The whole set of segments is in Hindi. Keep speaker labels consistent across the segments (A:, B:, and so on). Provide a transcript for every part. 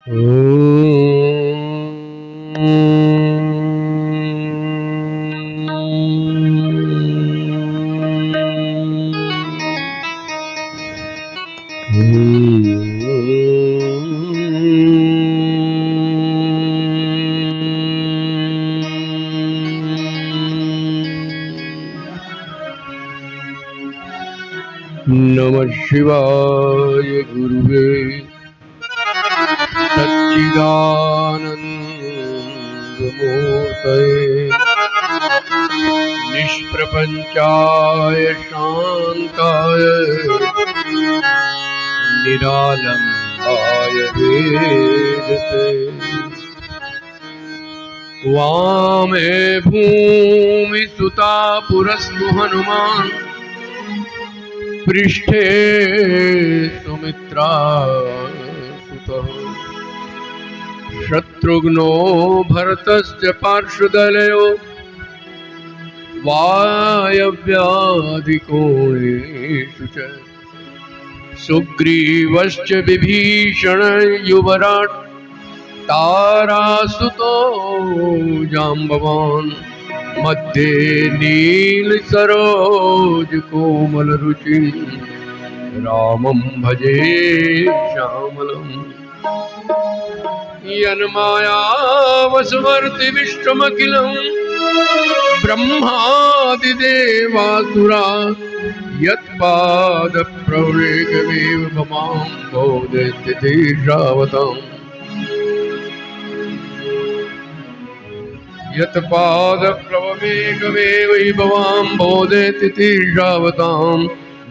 A: नमः शिवाय गुरुवे सच्चिदानन्दमूर्तये निष्प्रपञ्चाय शान्ताय निरालम्बाय वेदसे वामे भूमिसुता पुरस्तु हनुमान् पृष्ठे सुमित्रा सुतः शत्रुघ्नो भरतश्च पार्श्वदलयो वायव्याधिकोणेषु च सुग्रीवश्च विभीषण युवराट् तारासुतो जाम्बवान् मध्ये नीलसरोजकोमलरुचिं रामं भजे श्यामलम् यन्मायावसवर्ति विश्वमखिलं ब्रह्मादिदेवासुरा यत्पादप्रवरेकमेव भवां बोधयत्यधीर्षावताम् यत्पादप्लवमेकमेव भवां बोधयत्यधीर्षावतां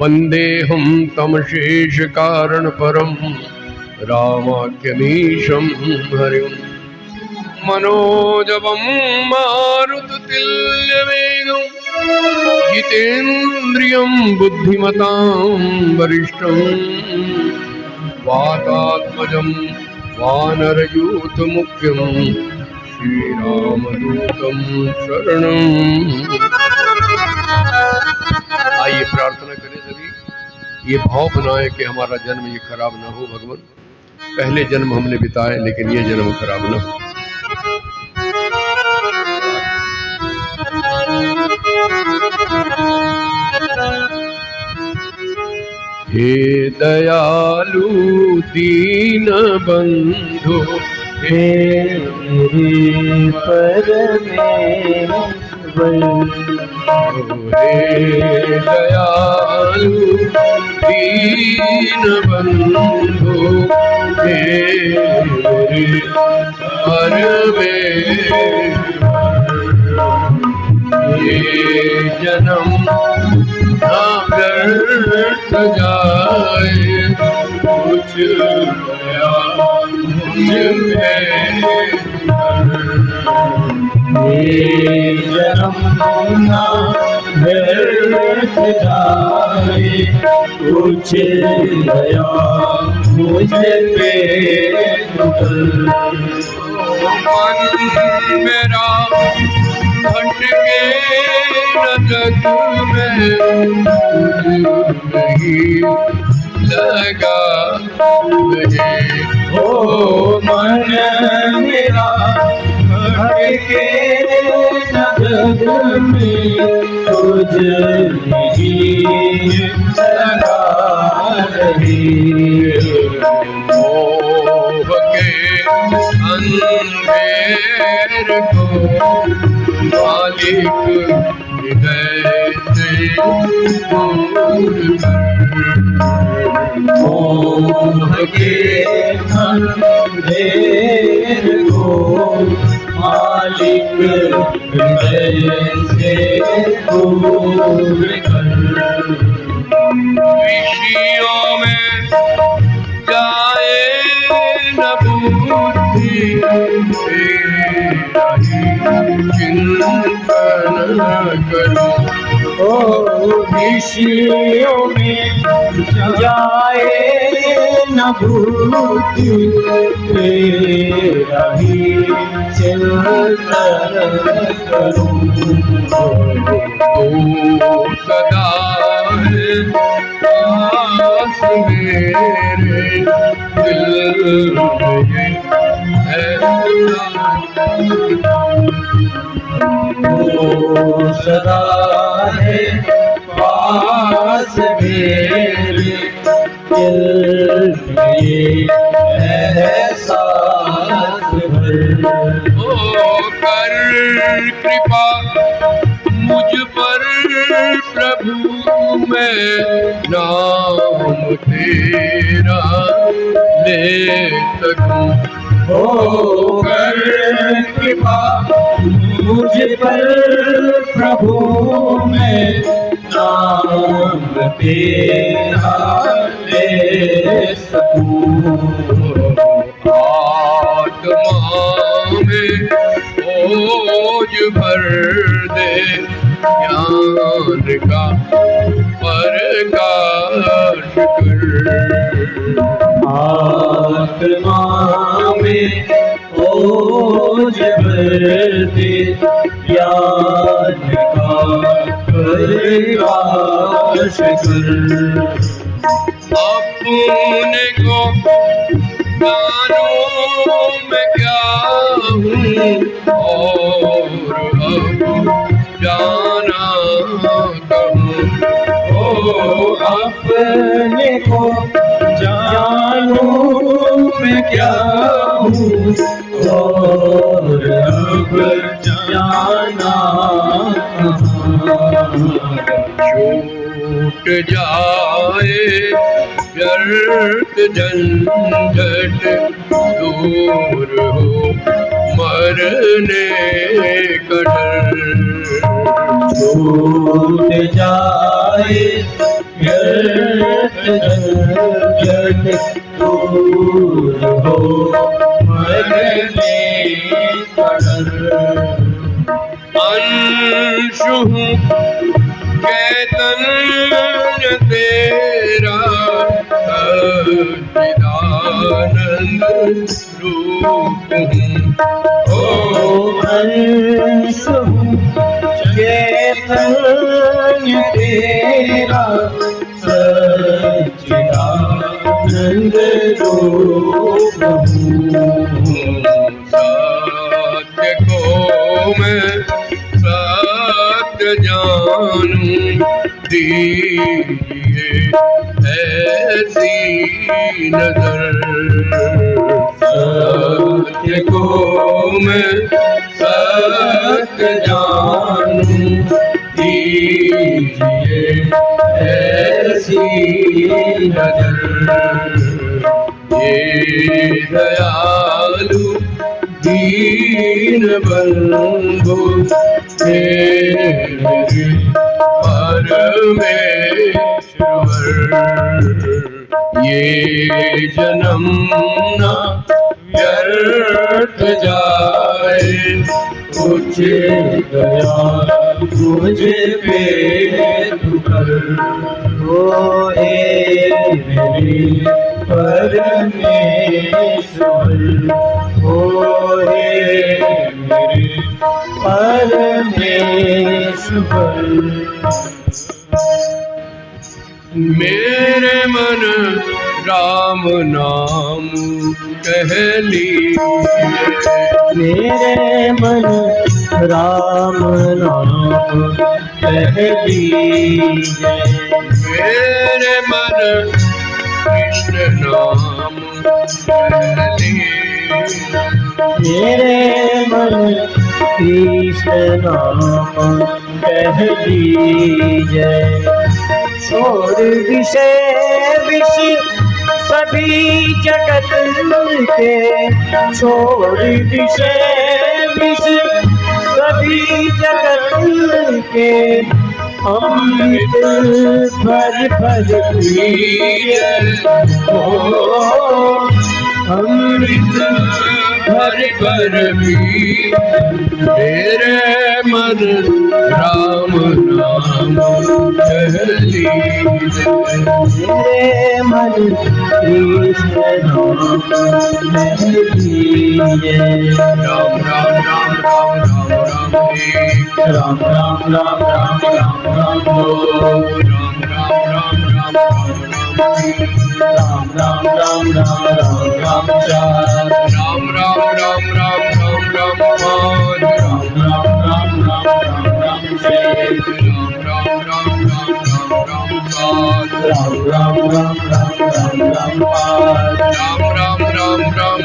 A: वन्देऽहं तं शेषकारणपरं रामाख्यमीशं हरिं मनोजवं मारुततुल्यवेगं जितेन्द्रियं बुद्धिमतां वरिष्ठं वातात्मजं वानरयूथमुख्यं श्रीरामदूतं शरणं। आइए प्रार्थना करें सभी, ये भाव बनाए कि हमारा जन्म ये खराब ना हो भगवान। पहले जन्म हमने बिताए लेकिन ये जन्म खराब ना हो। हे दयालु दीन बंधु
B: हे परमेश्वर,
A: हे दयालु दीन बंधु हे परमेश्वर, ये जन्म ना व्यर्थ जाए, कुछ दया
B: ये जन्म ना व्यर्थ जाए, कुछ दया मुझ पे कर।
A: मन मेरा भटके न जग में नहीं लगा रहे,
B: ओ मन मेरा भटके न जग में तुझ नहीं लगा रही।
A: मोह के अंधेर को मालिक हृदय से दूर कर।
B: मोह के अंधेर को मालिक हृदय से दूर कर।
A: विषयों में जाए न बुद्धि, तेरा ही चिंतन करो।
B: ओ विषयों में जाए न बुद्धि, तेरा ही चिंतन करूं।
A: तू सदा पास मेरे दिल में ये है
B: वो सदा है पास मेरे दिल में ये एहसास भर।
A: ओ कर कृपा मुझ पर प्रभु मैं नाम तेरा ले सकूं।
B: हो कर कृपा मुझ पर प्रभु मैं नाम तेरा ले सकूं।
A: आत्मा में ओज भर दे ज्ञान का प्रकाश कर।
B: आत्मा में ओज भर दे ज्ञान का प्रकाश कर।
A: अपने को जानो मैं क्या हूँ और अब जाना कहूँ।
B: ओ अपने को जानूं मैं क्या हूँ और अब जाना
A: छूट जाए व्यर्थ झंझट दूर हो मरने का डर।
B: छूट जाए व्यर्थ झंझट दूर हो मरने का डर।
A: अंश हूँ चैतन्य तेरा सच्चिदानंद रूप हूँ।
B: ओ अंश हूँ चैतन्य तेरा सच्चिदानंद रूप हूँ।
A: सत्य को मैं सत्य जानूं दीजिए ऐसी नजर। सत्य को मैं सत्य जानूं दीजिए ऐसी नजर। ये दयालु दीन बंधु तेरे परमेश्वर। ये जन्म न व्यर्थ जाए कुछ दया मुझ पे तू कर।
B: ओ मेरे परमेश्वर ओ मेरे परमेश्वर।
A: मेरे मन राम नाम कह लीजिए।
B: मेरे मन राम नाम कह लीजिए।
A: मेरे मन कृष्ण नाम कह लीजिए।
B: मेरे मन कृष्ण नाम कह लीजिए। छोड़ विषय विषय सभी जगत के छोड़ विषय विषय सभी जगत के अमृत भर भर पिए।
A: अमृत भर भर पी मेरे मन राम नाम कह लीजिए।
B: मेरे मन कृष्ण नाम कह लीजिए।
A: राम राम राम राम राम राम
B: राम राम राम राम राम राम
A: राम राम राम राम राम राम
B: राम राम राम राम राम राम चार
A: राम राम राम राम राम राम पाँच
B: राम राम राम राम राम राम छः
A: राम राम राम राम राम राम सात
B: राम राम राम राम राम राम पाँच
A: राम राम राम राम राम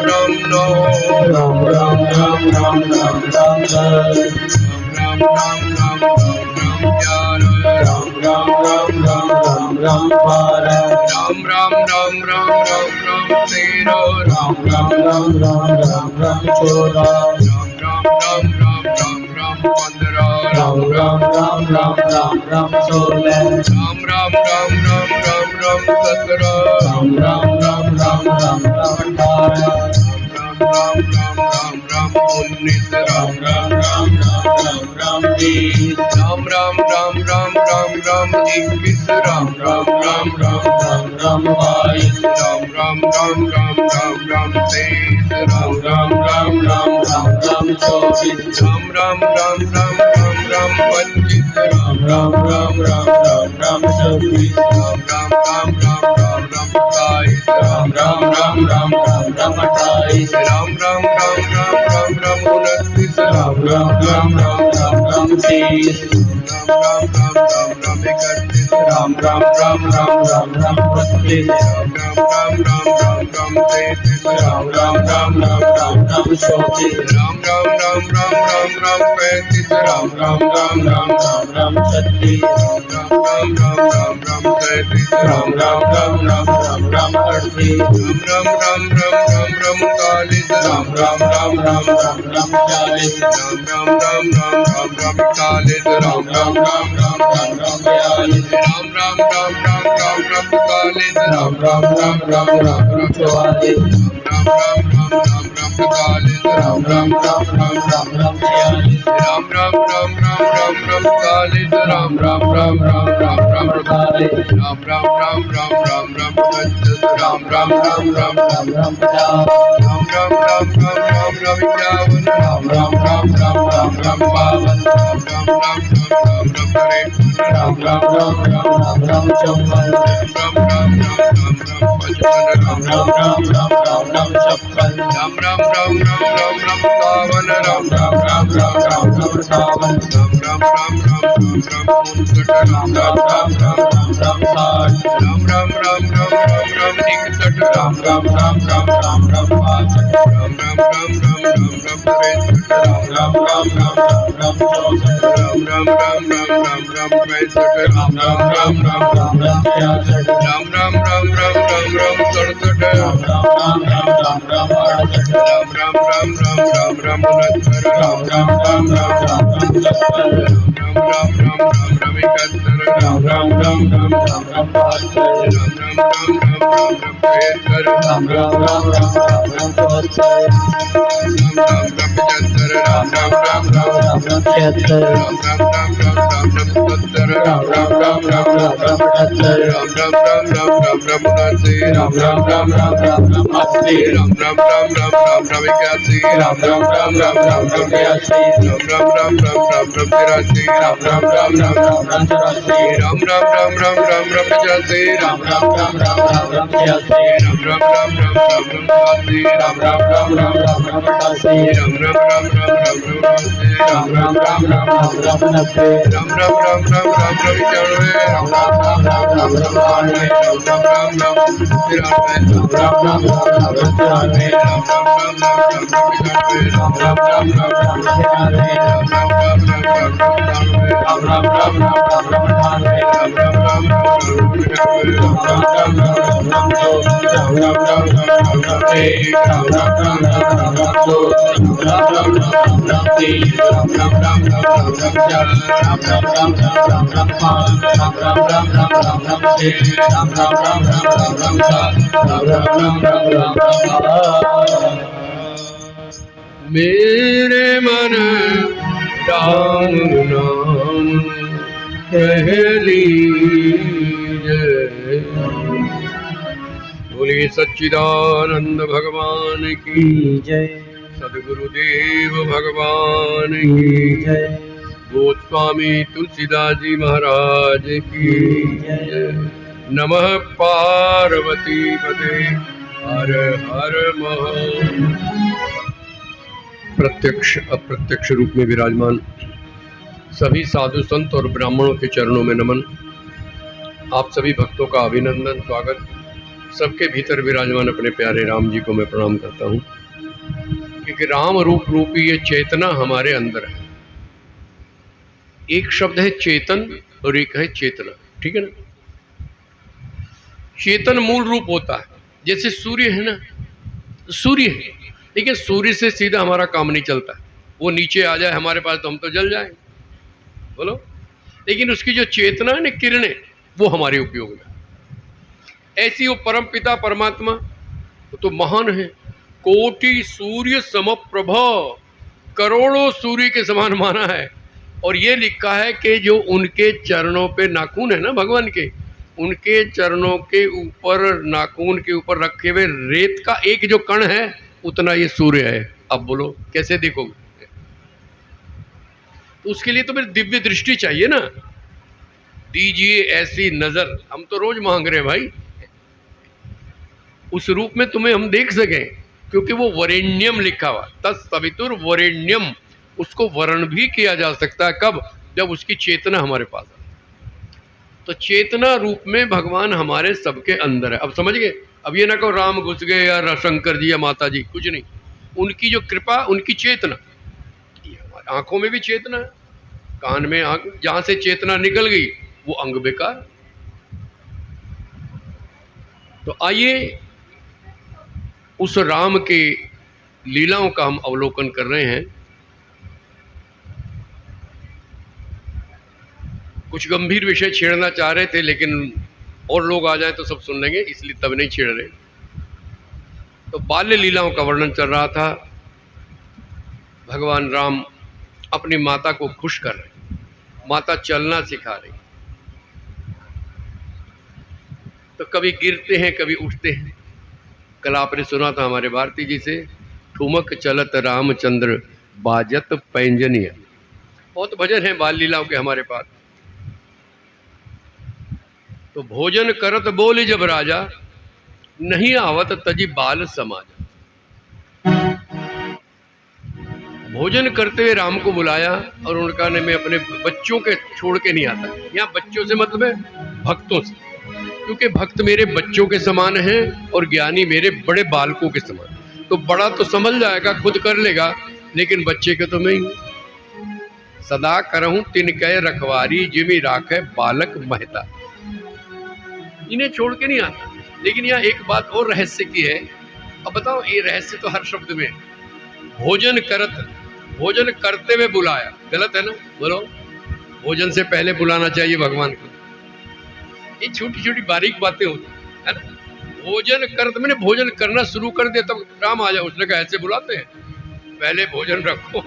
A: राम नौ
B: राम राम राम राम राम राम दस
A: राम राम राम राम राम ग्यारह
B: राम राम राम राम राम राम बारह
A: राम राम राम राम राम राम तेरह
B: राम राम राम राम राम राम चौदह
A: राम राम राम राम राम राम पंद्रह
B: राम राम राम राम राम राम सोलह
A: राम राम राम राम राम राम सत्रह
B: राम राम राम राम राम राम अठारह
A: राम राम राम राम राम उन्नीस
B: राम राम राम राम राम राम बीस
A: राम राम राम राम राम राम इक्कीस राम राम राम राम
B: राम राम बाईस
A: राम राम राम राम राम राम तेईस
B: राम राम राम राम राम राम चौबीस
A: राम राम राम राम राम राम पच्चीस
B: राम राम राम राम राम राम छब्बीस
A: राम राम राम राम राम राम सताईस
B: राम राम राम राम राम राम अट्ठाईस
A: राम राम राम राम राम राम उनतीस
B: राम राम राम राम राम राम तीस
A: राम राम राम राम राम इकतीस
B: राम राम राम राम राम राम बत्तीस
A: राम राम राम राम राम राम तैंतीस
B: राम राम राम राम राम राम चौंतीस
A: राम राम राम राम राम राम पैंतीस
B: राम राम राम राम राम राम छत्तीस
A: राम राम राम राम राम तैंतीस
B: राम राम राम राम राम राम अड़तीस
A: राम राम राम राम राम चालीस
B: राम राम राम राम राम राम चालीस
A: राम राम राम राम राम राम चालीस
B: राम राम राम राम राम राम बयालीस
A: राम राम राम राम राम राम चालीस
B: राम राम राम राम राम राम चौवालीस
A: राम राम राम राम राम चालीस
B: राम राम राम राम राम राम छियालीस
A: राम राम राम राम राम राम चालीस राम राम राम राम राम राम
B: अड़तालीस
A: राम राम राम राम राम राम पचास राम राम राम राम
B: राम राम पचास
A: राम राम राम राम राम राम इक्यावन
B: राम राम राम राम राम राम बावन
A: राम राम राम राम राम राम तिरपन
B: राम राम राम राम राम राम चौवन
A: राम राम राम राम राम पचपन
B: राम राम राम राम राम राम छप्पन
A: राम राम राम राम राम राम सत्तावन
B: राम राम राम राम राम राम अट्ठावन
A: राम राम राम राम राम राम उनसठ
B: राम राम राम राम राम राम साठ
A: राम राम राम राम राम राम इकसठ
B: राम राम राम राम राम राम बासठ
A: राम राम राम राम राम राम तिरसठ
B: राम राम राम राम राम राम चौसठ
A: राम राम राम राम राम राम पैंसठ
B: राम राम राम राम राम राम छियासठ
A: राम राम राम राम राम राम सड़सठ
B: राम राम राम राम राम राम अड़सठ
A: राम राम राम राम राम राम उनहत्तर
B: राम राम राम राम राम राम सत्तर
A: राम राम राम राम राम इकहत्तर
B: राम राम राम राम राम राम बहत्तर
A: राम राम राम राम राम राम तिहत्तर
B: राम राम राम राम राम राम चौहत्तर
A: राम राम राम पचहत्तर राम राम राम राम
B: राम राम छिहत्तर
A: राम राम राम राम राम राम सत्तर
B: राम राम राम राम राम राम अठहत्तर
A: राम राम राम राम राम राम उनासी
B: राम राम राम राम राम राम अस्सी
A: राम राम राम राम राम राम इक्यासी
B: राम राम राम राम राम राम बयासी
A: राम राम राम राम राम राम तिरासी
B: राम राम राम राम राम राम चौरासी
A: राम राम राम राम राम राम पचासी
B: राम राम राम राम राम राम छियासी
A: राम राम राम राम राम राम बयासी
B: राम राम राम राम राम राम अठासी
A: राम राम राम राम राम राम उनासी
B: राम राम राम राम राम राम नब्बे
A: राम राम राम राम राम राम इक्यानवे
B: राम राम राम राम राम राम बानवे
A: राम राम राम राम तिरानवे
B: राम राम राम राम राम राम चौरानवे
A: राम राम राम राम राम राम इक्यानवे
B: राम राम राम राम राम छियानवे
A: राम राम राम राम राम राम बानवे
B: राम राम राम राम राम राम अठानवे
A: राम राम राम राम राम इक्यानवे
B: राम राम राम राम राम राम दो राम राम राम राम राम राम एक राम राम राम राम राम राम दो राम राम राम राम राम तीन राम राम राम राम राम राम चार राम राम राम राम राम राम पाँच राम राम राम राम राम राम छः राम राम राम राम राम राम सात राम राम राम राम राम राम आठ
A: मेरे मन राम नाम पहली जय बोली सच्चिदानंद भगवान की
B: जय
A: सद्गुरुदेव भगवान की
B: जय
A: गोस्वामी तुलसीदास जी महाराज की जय। नमः पार्वती पते हर हर महादेव। प्रत्यक्ष अप्रत्यक्ष रूप में विराजमान सभी साधु संत और ब्राह्मणों के चरणों में नमन। आप सभी भक्तों का अभिनंदन, स्वागत। सबके भीतर विराजमान अपने प्यारे राम जी को मैं प्रणाम करता हूँ, क्योंकि राम रूप रूपी ये चेतना हमारे अंदर है। एक शब्द है चेतन और एक है चेतना, ठीक है ना। चेतन मूल रूप होता है, जैसे सूर्य है ना, सूर्य है, लेकिन सूर्य से सीधा हमारा काम नहीं चलता। वो नीचे आ जाए हमारे पास तो हम तो जल जाएंगे, बोलो। लेकिन उसकी जो चेतना है ना, किरणें, वो हमारे उपयोग में। ऐसी वो परम पिता परमात्मा वो तो महान है। कोटि सूर्य समप्रभा, करोड़ों सूर्य के समान माना है। और ये लिखा है कि जो उनके चरणों पे नाखून है ना भगवान के, उनके चरणों के ऊपर, नाखून के ऊपर रखे हुए रेत का एक जो कण है उतना ये सूर्य है। अब बोलो कैसे देखोगे? तो उसके लिए तो मेरी दिव्य दृष्टि चाहिए ना। दीजिए ऐसी नजर, हम तो रोज मांग रहे हैं भाई, उस रूप में तुम्हें हम देख सकें, क्योंकि वो वरेण्यम लिखा हुआ, तत्सवितुर वरेण्यम। उसको वर्ण भी किया जा सकता है, कब? जब उसकी चेतना हमारे पास है। तो चेतना रूप में भगवान हमारे सबके अंदर है। अब समझ गए? अब ये ना कहो राम घुस गए या शंकर जी या माता जी, कुछ नहीं। उनकी जो कृपा, उनकी चेतना, हमारी आंखों में भी चेतना है, कान में आंख, जहां से चेतना निकल गई वो अंग बेकार। तो आइए उस राम के लीलाओं का हम अवलोकन कर रहे हैं। कुछ गंभीर विषय छेड़ना चाह रहे थे, लेकिन और लोग आ जाए तो सब सुन लेंगे, इसलिए तब नहीं छेड़ रहे। तो बाल्य लीलाओं का वर्णन चल रहा था। भगवान राम अपनी माता को खुश कर रहे, माता चलना सिखा रही। तो कभी गिरते हैं, कभी उठते हैं। कल आपने सुना था हमारे भारती जी से, ठुमक चलत रामचंद्र बाजत पैंजनिया। बहुत भजन है बाल लीलाओं के हमारे पास। तो भोजन करत बोले जब राजा, नहीं आवत तजी बाल समाजा। भोजन करते हुए राम को बुलाया और उनका ने मैं अपने बच्चों के छोड़ के नहीं आता। यहाँ बच्चों से मतलब है भक्तों से, क्योंकि भक्त मेरे बच्चों के समान हैं और ज्ञानी मेरे बड़े बालकों के समान। तो बड़ा तो समझ जाएगा, खुद कर लेगा, लेकिन बच्चे के तो मैं ही हूं। सदा करहूं तिनके रखवारी, जिमी राखे बालक महता। इन्हें छोड़ के नहीं आता। लेकिन यहाँ एक बात और रहस्य की है। अब बताओ, ये रहस्य तो हर शब्द में। भोजन करत, भोजन करते हुए बुलाया, गलत है ना? बोलो, भोजन से पहले बुलाना चाहिए भगवान को। ये छोटी छोटी बारीक बातें होती है ना। भोजन करते, मैंने भोजन करना शुरू कर दिया तब राम आ जाए। उसने कहा ऐसे बुलाते हैं? पहले भोजन रखो,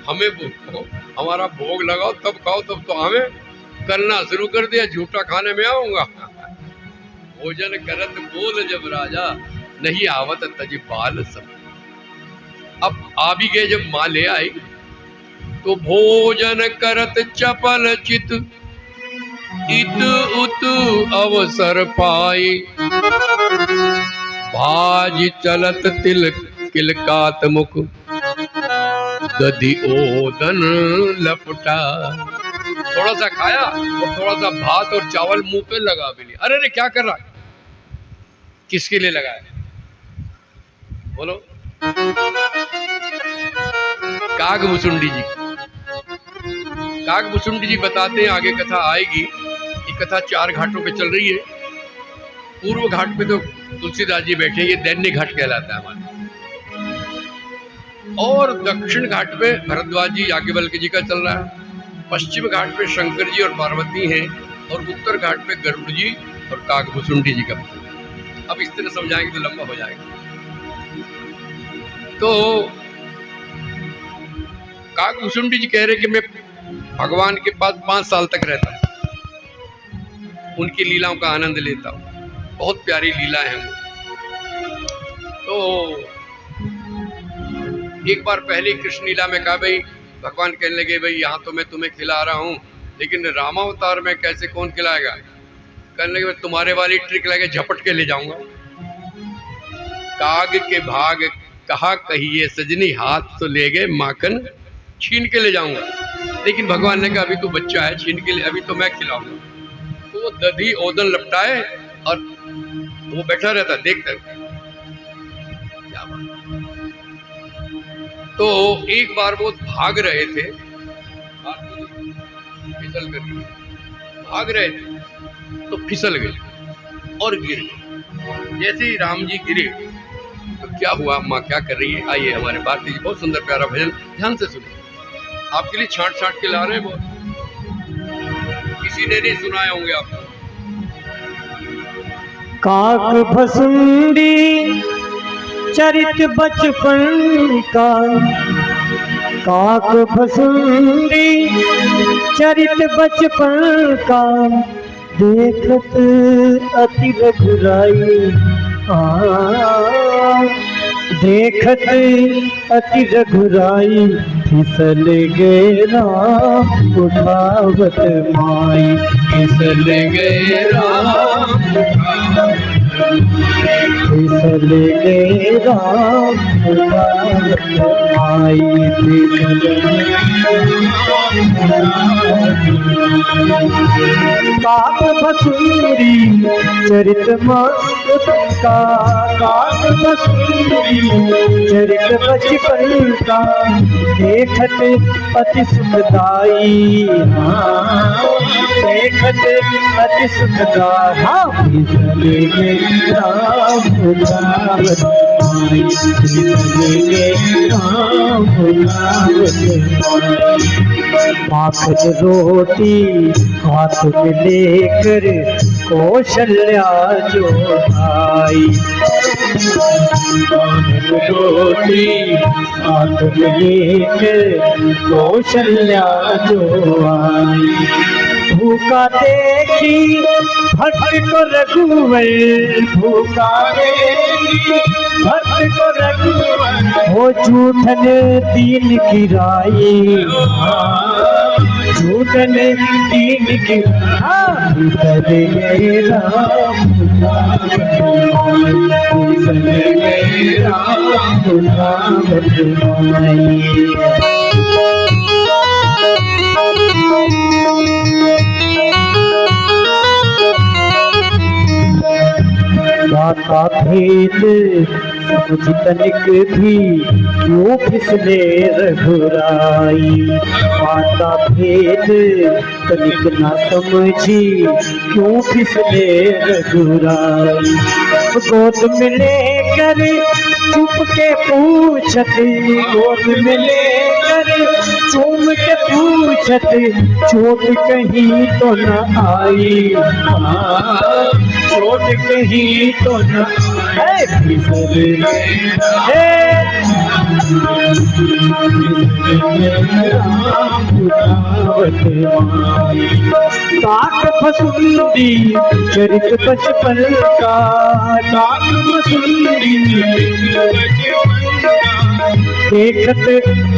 A: हमें बुलाओ, हमारा भोग लगाओ, तब खाओ। तब तो हमें करना शुरू कर दिया, झूठा खाने में आऊंगा। भोजन करत बोल जब राजा, नहीं आवत तजी बाल सब। अब आ भी गए, जब माँ ले आई तो भोजन करत चपल चित, इत उत अवसर पाई। भाज चलत तिल किलकात मुख, दधि ओदन लपटा। थोड़ा सा खाया और थोड़ा सा भात और चावल मुंह पे लगा भी लिया। अरे क्या कर रहा है? किसके लिए लगाया? बोलो। कागभुसुंडी जी, कागभुसुंडी जी बताते हैं, आगे कथा आएगी। ये कथा 4 घाटों पे चल रही है। पूर्व घाट पे तो तुलसीदास जी बैठे, ये दैन्य घाट कहलाता है हमारा। और दक्षिण घाट पे भरद्वाज जी याज्ञवल्क्य जी का चल रहा है। पश्चिम घाट पे शंकर जी और पार्वती हैं, और उत्तर घाट पे गरुड़ जी और कागभुसुंडी जी का। अब इस तरह समझाएंगे तो लंबा हो जाएगा। तो कागभुसुंडी जी कह रहे कि मैं भगवान के पास 5 साल तक रहता हूँ, उनकी लीलाओं का आनंद लेता हूँ। बहुत प्यारी लीला है वो। तो एक बार पहले कृष्ण लीला में कहा, भाई भगवान कहने लगे, भाई यहाँ तो मैं तुम्हें खिला रहा हूँ, लेकिन रामावतार में कैसे, कौन खिलाएगा? कहने लगे मैं तुम्हारे वाली ट्रिक लगे झपट के ले जाऊंगा। काग के भाग कहा कहिए सजनी, हाथ तो ले गए माखन छीन के ले जाऊंगा। लेकिन भगवान ने कहा अभी तो बच्चा है, छीन के ले, अभी तो मैं खिलाऊंगा। तो वो दधी ओदन लपटाए और वो बैठा रहता देखता। क्या बात। तो एक बार वो भाग रहे थे, फिसल कर भाग रहे थे तो फिसल गए और गिर गए। जैसे ही राम जी गिरे तो क्या हुआ, माँ क्या कर रही है, आइए हमारे भारती जी बहुत सुंदर प्यारा भजन ध्यान से सुनिए, आपके लिए छांट छांट के ला रहे हैं, बहुत किसी ने नहीं सुनाए होंगे आपको।
C: काक भसुंडी चरित बचपन का, काक भसुंडी चरित बचपन का, देखत अति रघुराई, देखत अति रघुराई, फिसल गए राम उठावत माई, फिसल गए राम फिसल गए राम उठावत माई, काक भसुंडी चरित का, काक भसुंडी चरित बचपन का, देखत अति सुखदाई, देखत अति सुखदाई, फिसल गए राम उठावत माई, फिसल गए राम उठावत माई। माखन रोटी हाथ में लेकर कौशल्या जो आई, माखन रोटी हाथ में लेकर कौशल्या जो आई, भूखा देखी भक्त को रघुवर, भूखा देखी भक्त को रघुवर, वो झूठन दीन गिराई, झूठन दीन गिराई, फिसल गए राम फिसल गए राम उठावत माई। माता भेद समझ तनिक भी क्यों फिसले रघुराई, माता भेद तनिक ना समझी क्यों फिसले रघुराई, गोद में लेकर चुप के पूछत, गोद में लेकर चूम के पूछत, चोट कहीं तो न आई, चोट कहीं तो न आई, फिसल काक भसुंडी चरित बचपन का, काक भसुंडी देखत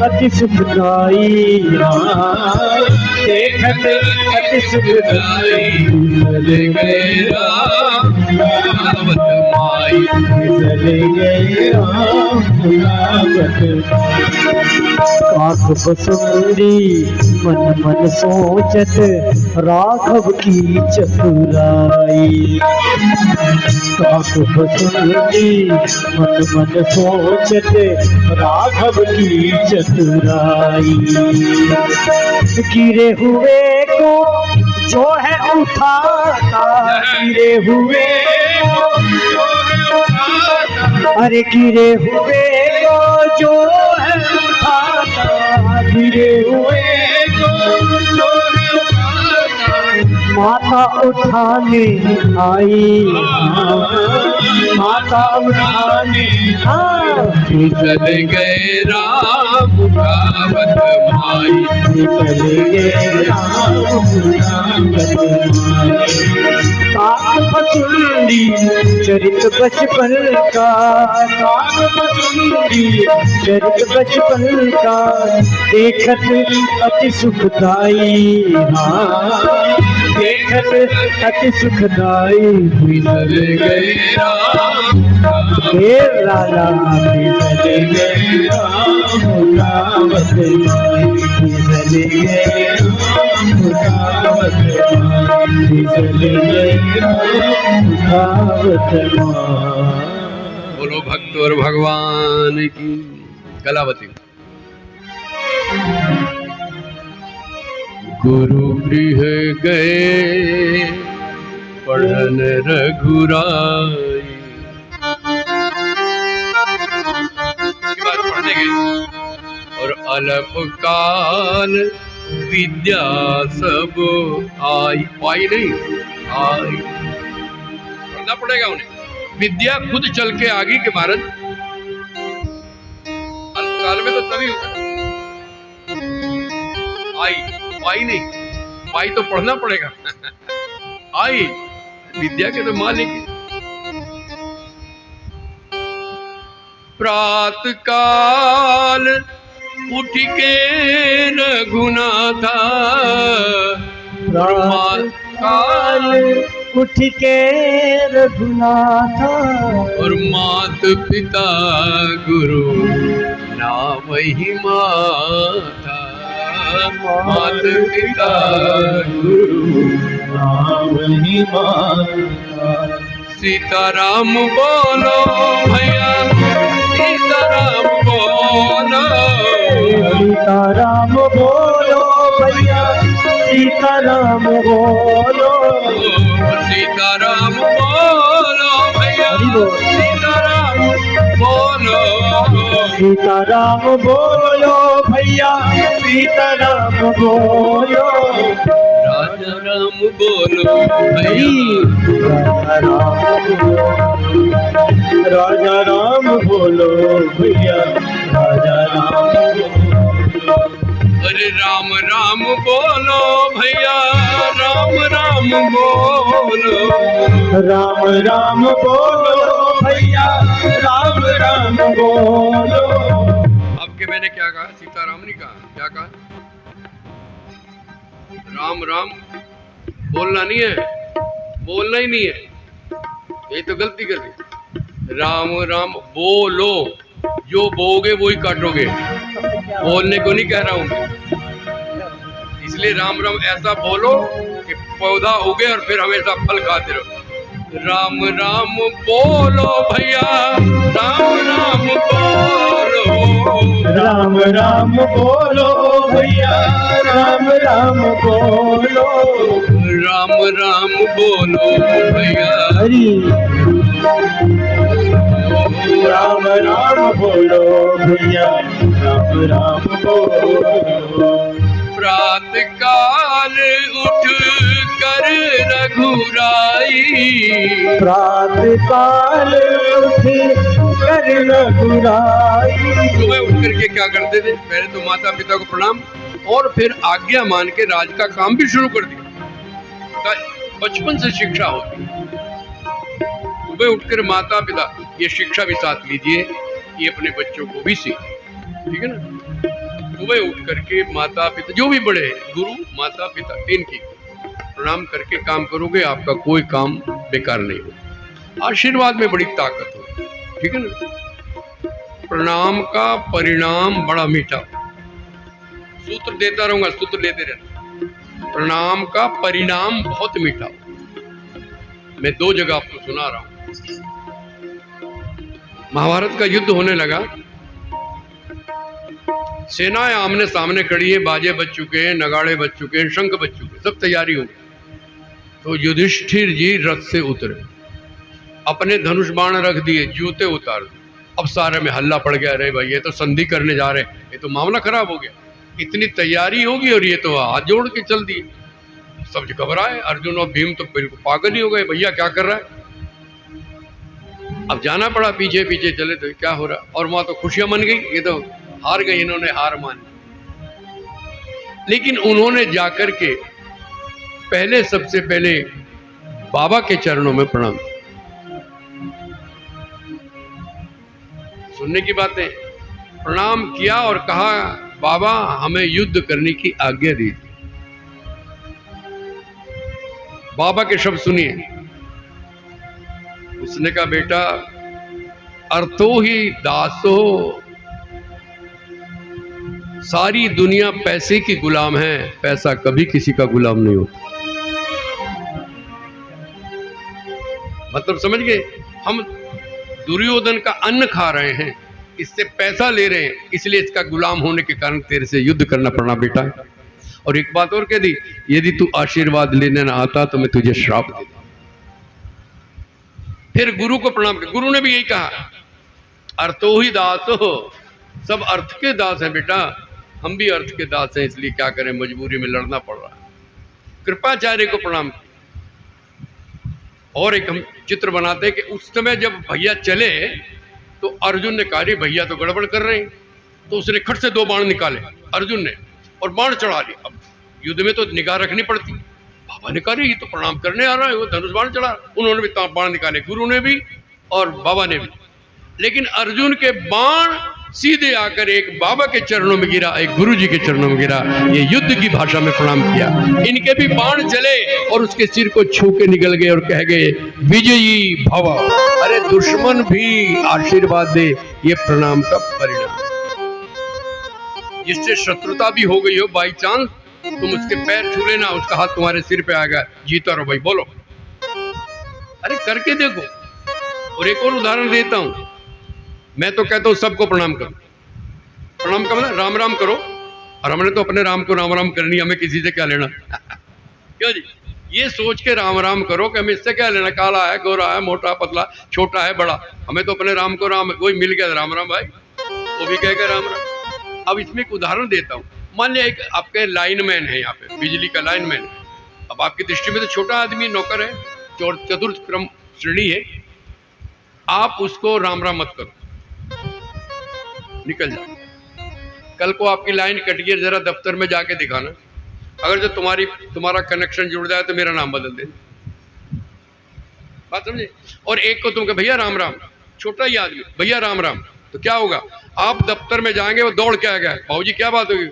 C: अति सुखदाई, देखत अति सुखदाई, फिसल गए राम उठावत माई, फिसल गए राम उठावत माई। काक भसुंडी मन मन सोचत राघव की चतुराई, काक भसुंडी मन मन सोचत राघव की चतुराई, गिरे हुए को जो है उठाता, गिरे हुए अरे गिरे हुए को जो है उठाता, गिरे हुए को जो है उठाता, माता उठाने आई, माता उठाने
A: फिसल गए राम उठावत माई,
C: फिसल गए राम उठावत माई। काक भसुंडी चरित बचपन का, काक भसुंडी चरित बचपन का, देखत अति सुखदाई, देखत अति सुखदाई
A: फिसल गए राम
C: हे लाला फिसल गए राम गावत माई फिसल गए राम गावत माई फिसल गए राम गावत माई।
A: बोलो भक्त और भगवान की। कलावती। गुरु गृह गए पढ़न रघुराई। इसके बाद पढ़ने गए और अलप काल विद्या सब आई। पाई नहीं, आई। पढ़ना पड़ेगा उन्हें। विद्या खुद चल के आगी के महाराज। अल्पकाल में तो तभी होगा। आई, पाई नहीं, पाई तो पढ़ना पड़ेगा। आई विद्या के तो मालिक। प्रात काल उठ के रघुनाथा।
C: प्रात काल उठ के रघुनाथा
A: और मात पिता गुरु नाम ही माता। मात पिता गुरु
C: नाम ही माता।
A: सीताराम बोलो भैया, सीताराम बोलो।
C: सीताराम बोलो भैया, सीताराम बोलो।
A: सीताराम बोलो भैया, सीताराम बोलो। सीताराम
C: बोलो भैया, सीताराम बोलो।
A: राजा राम बोलो भैया,
C: राजा राम बोलो भैया, राजा राम बोलो।
A: अरे राम राम बोलो भैया, राम राम बोलो।
C: राम राम बोलो भैया, राम राम बोलो।
A: अब के मैंने क्या कहा? सीताराम नहीं कहा, क्या कहा? राम राम बोलना नहीं है, बोलना ही नहीं है, यही तो गलती कर दी। राम राम बोलो, जो बोगे वो ही काटोगे, बोलने को नहीं कह रहा हूं। इसलिए राम राम ऐसा बोलो कि पौधा उगे और फिर हमेशा फल खाते रहो। राम राम बोलो भैया, राम राम बोलो।
C: राम राम बोलो भैया, राम राम बोलो।
A: राम राम बोलो भैया,
C: हरि राम राम बोलो भैया, राम राम बोलो।
A: प्रात काल उठ कर रघुराई।
C: प्रात काल उठ कर रघुराई।
A: सुबह उठ करके क्या करते थे? पहले तो माता पिता को प्रणाम और फिर आज्ञा मान के राज का काम भी शुरू कर दिया। बचपन से शिक्षा होती है। सुबह उठकर माता पिता ये शिक्षा भी साथ लीजिए, ये अपने बच्चों को भी सीखें, ठीक है ना। सुबह उठ करके माता पिता जो भी बड़े हैं, गुरु माता पिता तीन की प्रणाम करके काम करोगे, आपका कोई काम बेकार नहीं होगा। आशीर्वाद में बड़ी ताकत हो, ठीक है ना। प्रणाम का परिणाम बड़ा मीठा। सूत्र देता रहूंगा, सूत्र लेते रहना। प्रणाम का परिणाम बहुत मीठा। मैं दो जगह आपको सुना रहा हूं। महाभारत का युद्ध होने लगा, सेनाएं आमने सामने खड़ी है, बाजे बज चुके हैं, नगाड़े बज चुके हैं, शंख बज चुके हैं, सब तैयारी हो गई। तो युधिष्ठिर जी रथ से उतरे, अपने धनुष बाण रख दिए, जूते उतार दिए। अब सारे में हल्ला पड़ गया, अरे भाई ये तो संधि करने जा रहे हैं, ये तो मामला खराब हो गया। इतनी तैयारी होगी और ये तो हाथ जोड़ के चल दिए। सब घबराए, अर्जुन और भीम तो बिल्कुल पागल ही हो गए, भैया क्या कर रहा है। अब जाना पड़ा, पीछे पीछे चले तो क्या हो रहा। और वहां तो खुशियां मन गई, ये तो हार गए, इन्होंने हार मान ली। लेकिन उन्होंने जाकर के पहले सबसे पहले बाबा के चरणों में प्रणाम। सुनने की बातें, प्रणाम किया और कहा, बाबा हमें युद्ध करने की आज्ञा दीजिए। बाबा के शब्द सुनिए। उसने कहा बेटा अर्थो ही दासो, सारी दुनिया पैसे की गुलाम है, पैसा कभी किसी का गुलाम नहीं होता। मतलब समझ गए, हम दुर्योधन का अन्न खा रहे हैं, इससे पैसा ले रहे हैं, इसलिए इसका गुलाम होने के कारण तेरे से युद्ध करना पड़ना बेटा। और एक बात और कह दी, यदि तू आशीर्वाद लेने ना आता तो मैं तुझे श्राप देता। फिर गुरु को प्रणाम कर, गुरु ने भी यही कहा अर्थो ही दास हो, सब अर्थ के दास हैं बेटा, हम भी अर्थ के दास हैं, इसलिए क्या करें, मजबूरी में लड़ना पड़ रहा है। कृपाचार्य को प्रणाम किया। और एक हम चित्र बनाते हैं कि उस समय जब भैया चले तो अर्जुन ने कहा भैया तो गड़बड़ कर रहे हैं, तो उसने खट से 2 बाण निकाले अर्जुन ने और बाण चढ़ा लिए। अब युद्ध में तो निगाह रखनी पड़ती। बाबा ने कहा ये तो प्रणाम करने आ रहा है, वो धनुष बाण चढ़ा। उन्होंने भी बाण निकाले, गुरु ने भी और बाबा ने भी। लेकिन अर्जुन के बाण सीधे आकर एक बाबा के चरणों में गिरा, एक गुरु जी के चरणों में गिरा। ये युद्ध की भाषा में प्रणाम किया। इनके भी बाण चले और उसके सिर को छू के निकल गए और कह गए विजयी भव। अरे दुश्मन भी आशीर्वाद दे, ये प्रणाम का परिणाम। जिससे शत्रुता भी हो गई हो, बाई चांस तुम उसके पैर छू लेना, उसका हाथ तुम्हारे सिर पे आएगा, जीता रहो भाई, बोलो। अरे करके देखो। और एक और उदाहरण देता हूं, मैं तो कहता हूं सबको प्रणाम करो। प्रणाम का मतलब राम राम करो, और हमने तो अपने राम को राम राम करनी, हमें किसी से क्या लेना। क्यों जी, ये सोच के राम राम करो कि हमें इससे क्या लेना, काला है, गोरा है, मोटा पतला, छोटा है, बड़ा, हमें तो अपने राम को राम, कोई मिल गया राम राम भाई, वो भी कहेगा राम राम। अब इसमें एक उदाहरण देता हूँ। मान लिया एक आपके लाइनमैन है, यहाँ पे बिजली का लाइनमैन है। अब आपकी दृष्टि में तो छोटा आदमी नौकर है, चतुर्थ क्रम श्रेणी है, आप उसको राम राम मत करो, निकल जाओ। कल को आपकी लाइन कट गई, जरा दफ्तर में जाके दिखाना, अगर जो तुम्हारा कनेक्शन जुड़ जाए तो मेरा नाम बदल दे। बात समझे। और एक को तुम कहे भैया राम राम, छोटा ही आदमी, भैया राम राम, तो क्या होगा, आप दफ्तर में जाएंगे, वो दौड़ के आ गया, भाऊजी क्या बात होगी,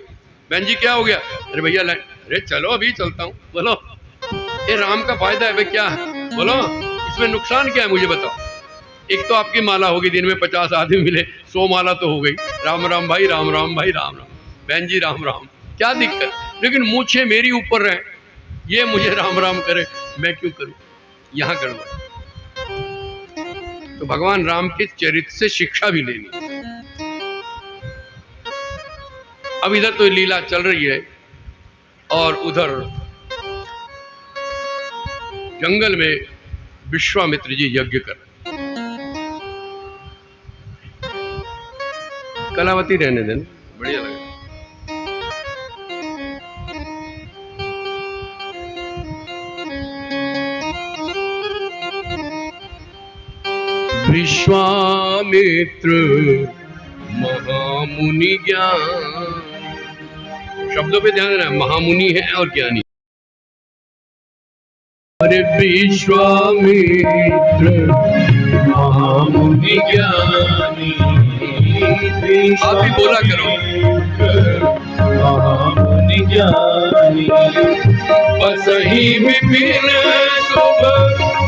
A: बहन जी क्या हो गया, अरे भैया लाइन, अरे चलो अभी चलता हूँ, बोलो। ये राम का फायदा है भाई, क्या है बोलो, इसमें नुकसान क्या है मुझे बताओ। एक तो आपकी माला होगी, दिन में 50 आदमी मिले, 100 माला तो हो गई, राम राम भाई, राम राम भाई, राम राम बहन जी, राम राम, क्या दिक्कत। लेकिन मूछे मेरी ऊपर रहे, ये मुझे राम राम करे, मैं क्यों करूं, यहां गड़बड़। तो भगवान राम के चरित्र से शिक्षा भी लेनी। अब इधर तो लीला चल रही है और उधर जंगल में विश्वामित्र जी यज्ञ कर रहे। कलावती रहने देना, बढ़िया लगे। विश्वामित्र महामुनि ज्ञान, शब्दों पे ध्यान देना, महामुनि है और ज्ञानी। अरे विश्वामित्र महामुनि ज्ञानी, आप भी बोला करो, महामुनि ज्ञानी, बस ही विपिन शुभ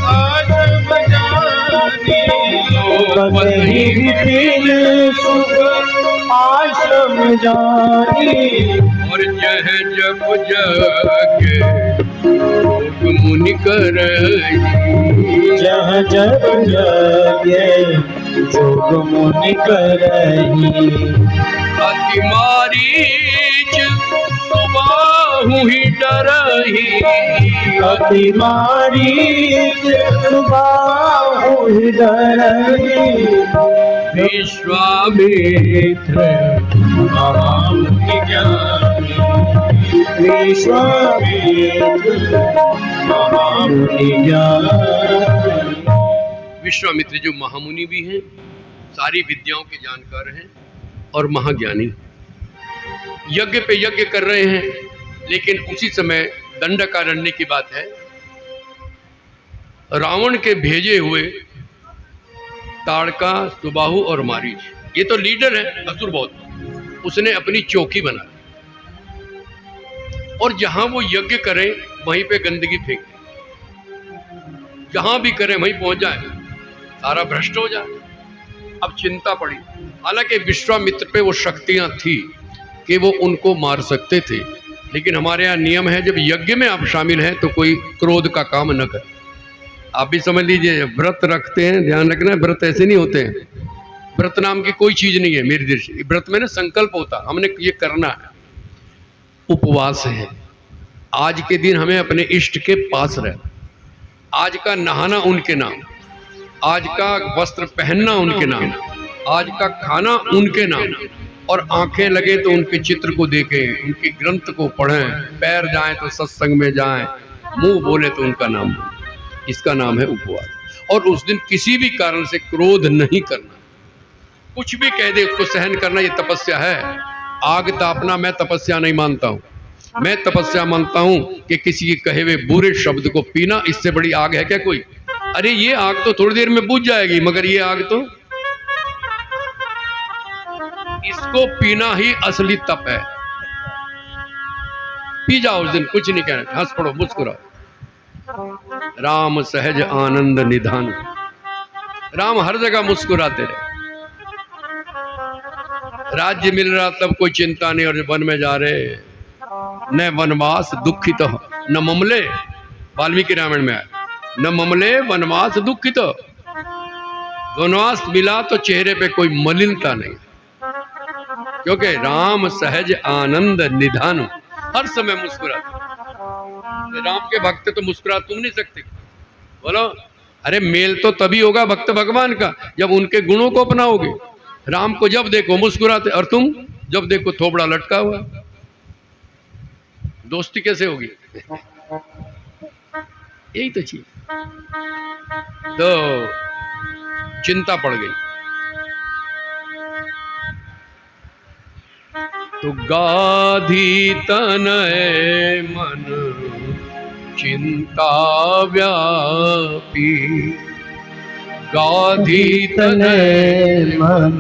A: आश्रम जानी, बस ही विपिन शुभ आश्रम जानी, और यह जब जग योग मुनि करही, जह जब जगे योग मुनि करही, अति मारीच सुबाहु ही डरही, अति मारीच सुबाहु ही डरही, विश्वामित्र महामुनि ज्ञानी, विश्वामित्र जो महामुनि भी हैं, सारी विद्याओं के जानकार हैं और महाज्ञानी। यज्ञ पे यज्ञ कर रहे हैं, लेकिन उसी समय दंडकारण्य की बात है, रावण के भेजे हुए ताड़का, सुबाहु और मारीच, ये तो लीडर है असुर बहुत, उसने अपनी चौकी बना और जहां वो यज्ञ करें वहीं पे गंदगी फेंक। जहां भी करें वहीं पहुंच जाए, सारा भ्रष्ट हो जाए। अब चिंता पड़ी। हालांकि विश्वामित्र पे वो शक्तियां थी कि वो उनको मार सकते थे, लेकिन हमारे यहाँ नियम है, जब यज्ञ में आप शामिल हैं तो कोई क्रोध का काम न करें। आप भी समझ लीजिए, व्रत रखते हैं, ध्यान रखना, व्रत ऐसे नहीं होते हैं। व्रत नाम की कोई चीज नहीं है मेरी दृष्टि। व्रत में ना संकल्प होता, हमने ये करना है। उपवास है, आज के दिन हमें अपने इष्ट के पास रहना, आज का नहाना उनके नाम, आज का वस्त्र पहनना उनके नाम, आज का खाना उनके नाम, और आंखें लगे तो उनके चित्र को देखें, उनके ग्रंथ को पढ़ें, पैर जाएं तो सत्संग में जाएं, मुंह बोले तो उनका नाम बोले। इसका नाम है उपवास। और उस दिन किसी भी कारण से क्रोध नहीं करना, कुछ भी कह दे उसको सहन करना, ये तपस्या है। आग तापना मैं तपस्या नहीं मानता हूँ। मैं तपस्या मानता हूँ कि किसी के कहे हुए बुरे शब्द को पीना, इससे बड़ी आग है क्या कोई? अरे ये आग तो थोड़ी देर में बुझ जाएगी, मगर ये आग तो, इसको पीना ही असली तप है। पी जाओ उस दिन, कुछ नहीं कहना, हंस पड़ो, मुस्कुराओ। राम सहज आनंद निधान। राम हर जगह मुस्कुराते रहे। राज्य मिल रहा तब कोई चिंता नहीं, और वन में जा रहे न वनवास दुखित न ममले, वाल्मीकि रामायण में आया, न ममले वनवास दुखित। वनवास मिला तो चेहरे पे कोई मलिनता नहीं, क्योंकि राम सहज आनंद निधान, हर समय मुस्कुराते। राम के भक्त तो मुस्कुरा तुम नहीं सकते, बोलो। अरे मेल तो तभी होगा भक्त भगवान का जब उनके गुणों को अपनाओगे। राम को जब देखो मुस्कुराते, और तुम जब देखो थोबड़ा लटका हुआ, दोस्ती कैसे होगी? यही तो चीज। तो चिंता पड़ गई। तो गाधी तनय मन चिंता व्यापी, गाधी तनय
C: मन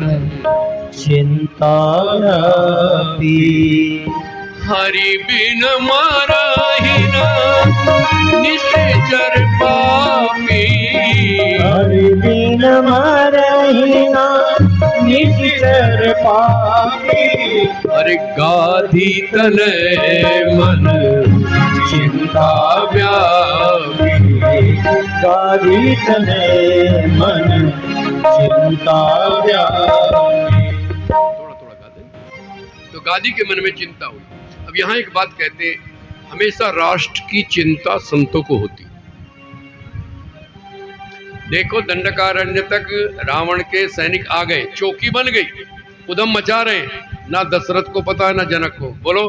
C: चिंता व्यापी।
A: हरि बिन मारहि न निश्चर पापी,
C: हरि बिन मारहि न निश्चर पापी।
A: अरे गाधी तनय मन चिंता व्यापी,
C: गाधी तनय मन चिंता व्यापी।
A: थोड़ा थोड़ा गाते। तो गाधी के मन में चिंता हुई। अब यहाँ एक बात कहते हैं, हमेशा राष्ट्र की चिंता संतों को होती। देखो दंडकारण्य तक रावण के सैनिक आ गए, चौकी बन गई, उधम मचा रहे हैं, ना दशरथ को पता ना जनक को। बोलो,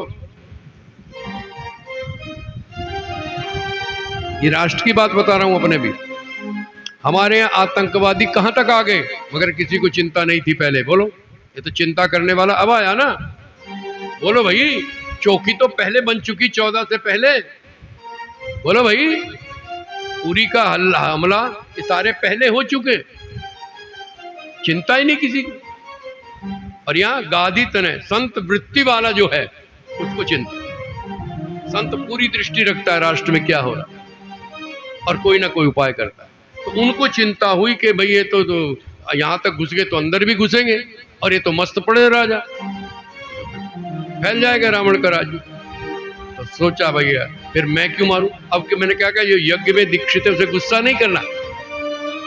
A: ये राष्ट्र की बात बता रहा हूं अपने भी। हमारे यहाँ आतंकवादी कहां तक आ गए, मगर किसी को चिंता नहीं थी पहले। बोलो, ये तो चिंता करने वाला अब आया ना। बोलो भाई, चौकी तो पहले बन चुकी 14 से पहले। बोलो भाई, उरी का हमला ये सारे पहले हो चुके, चिंता ही नहीं किसी को। और यहाँ गाधी तनय संत वृत्ति वाला जो है उसको चिंता। संत पूरी दृष्टि रखता है राष्ट्र में क्या हो रहा और कोई ना कोई उपाय करता है। तो उनको चिंता हुई कि भाई ये तो यहाँ तक घुस गए तो अंदर भी घुसेंगे, और ये तो मस्त पड़े राजा, फैल जाएगा रावण का राज्य। तो सोचा भैया फिर मैं क्यों मारूं। अब कि मैंने क्या कहा, जो यज्ञ में दीक्षित है उसे गुस्सा नहीं करना।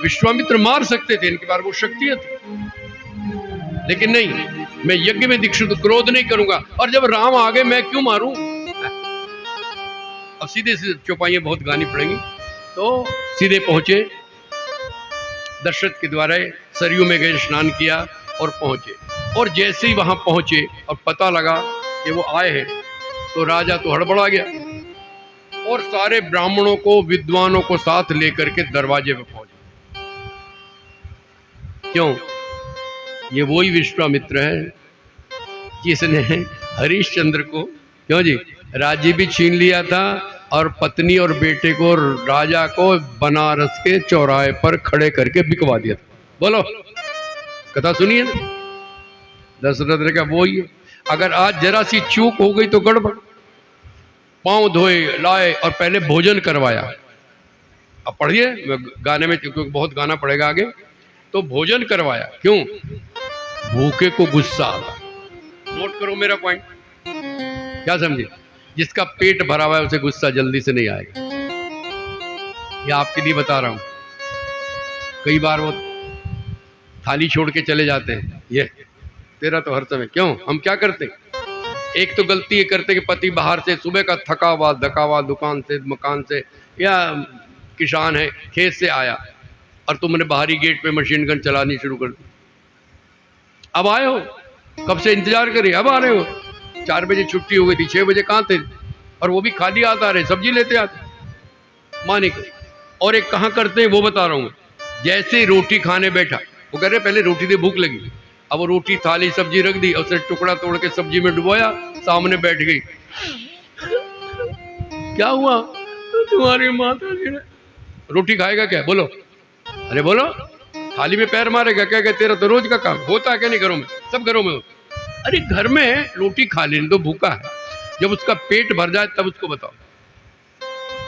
A: विश्वामित्र मार सकते थे, इनके पास वो शक्तियां थी, लेकिन नहीं, मैं यज्ञ में दीक्षित क्रोध नहीं करूंगा। और जब राम आ गए मैं क्यों मारूं। अब सीधे सीधे चौपाइयां बहुत गानी पड़ेंगी। तो सीधे पहुंचे, दशरथ के द्वारा सरयू में गए, स्नान किया और पहुंचे। और जैसे ही वहां पहुंचे और पता लगा कि वो आए हैं, तो राजा तो हड़बड़ा गया और सारे ब्राह्मणों को, विद्वानों को साथ लेकर के दरवाजे पे पहुंचे। क्यों? ये वही विश्वामित्र है जिसने हरिश्चंद्र को, क्यों जी, राज्य भी छीन लिया था और पत्नी और बेटे को, राजा को बनारस के चौराहे पर खड़े करके बिकवा दिया था। बोलो, कथा सुनिए ना। दशरथ ने कहा वो ही है। अगर आज जरा सी चूक हो गई तो गड़बड़। पांव धोए, लाए और पहले भोजन करवाया, अब पढ़िए, मैं गाने में, क्योंकि बहुत गाना पड़ेगा आगे। तो भोजन करवाया, क्यों? भूखे को गुस्सा आता। नोट करो मेरा पॉइंट, क्या समझे? जिसका पेट भरा हुआ है उसे गुस्सा जल्दी से नहीं आएगा। ये आपके लिए बता रहा हूं। कई बार वो थाली छोड़ के चले जाते हैं, ये तेरा तो हर समय, क्यों? हम क्या करते हैं? एक तो गलती ये करते कि पति बाहर से सुबह का थका हुआ धका हुआ, दुकान से, मकान से, या किसान है, खेत से आया, और तुमने बाहरी गेट पे मशीन गन चलानी शुरू कर दी। अब आए हो, कब से इंतजार करिए, अब आ रहे हो। 4 बजे छुट्टी हो गई थी, 6 बजे कहाँ थे? और वो भी खाली हाथ आ रहे, सब्जी लेते आते, माने। और एक कहाँ करते हैं वो बता रहा हूँ। जैसे रोटी खाने बैठा, वो कह रहे पहले रोटी दे, भूख लगी। अब वो रोटी, थाली, सब्जी रख दी, और उसे टुकड़ा तोड़ के सब्जी में डुबोया, सामने बैठ गई। क्या हुआ? तुम्हारी माता जी ने। रोटी खाएगा क्या? बोलो, अरे बोलो। थाली में पैर मारेगा क्या? क्या तेरा तो रोज का काम होता है क्या? नहीं, घरों में, सब घरों में होता। अरे घर में रोटी खा लेने तो, भूखा है, जब उसका पेट भर जाए तब उसको बताओ,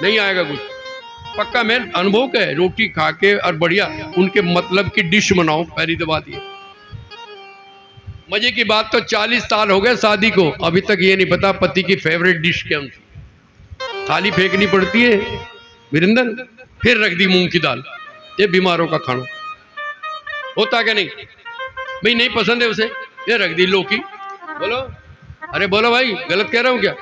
A: नहीं आएगा कुछ। पक्का, मैं अनुभव का है। रोटी खा के और बढ़िया उनके मतलब की डिश बनाओ, पहली तो बात ये। मजे की बात तो 40 साल हो गए शादी को, अभी तक ये नहीं पता पति की फेवरेट डिश क्या थी। थाली फेंकनी पड़ती है वीरेंद्र, फिर रख दी मूंग की दाल। ये बीमारों का खाना होता क्या? नहीं भाई, नहीं पसंद है उसे, ये रख दी लौकी। बोलो, अरे बोलो भाई, गलत कह रहा हूं क्या?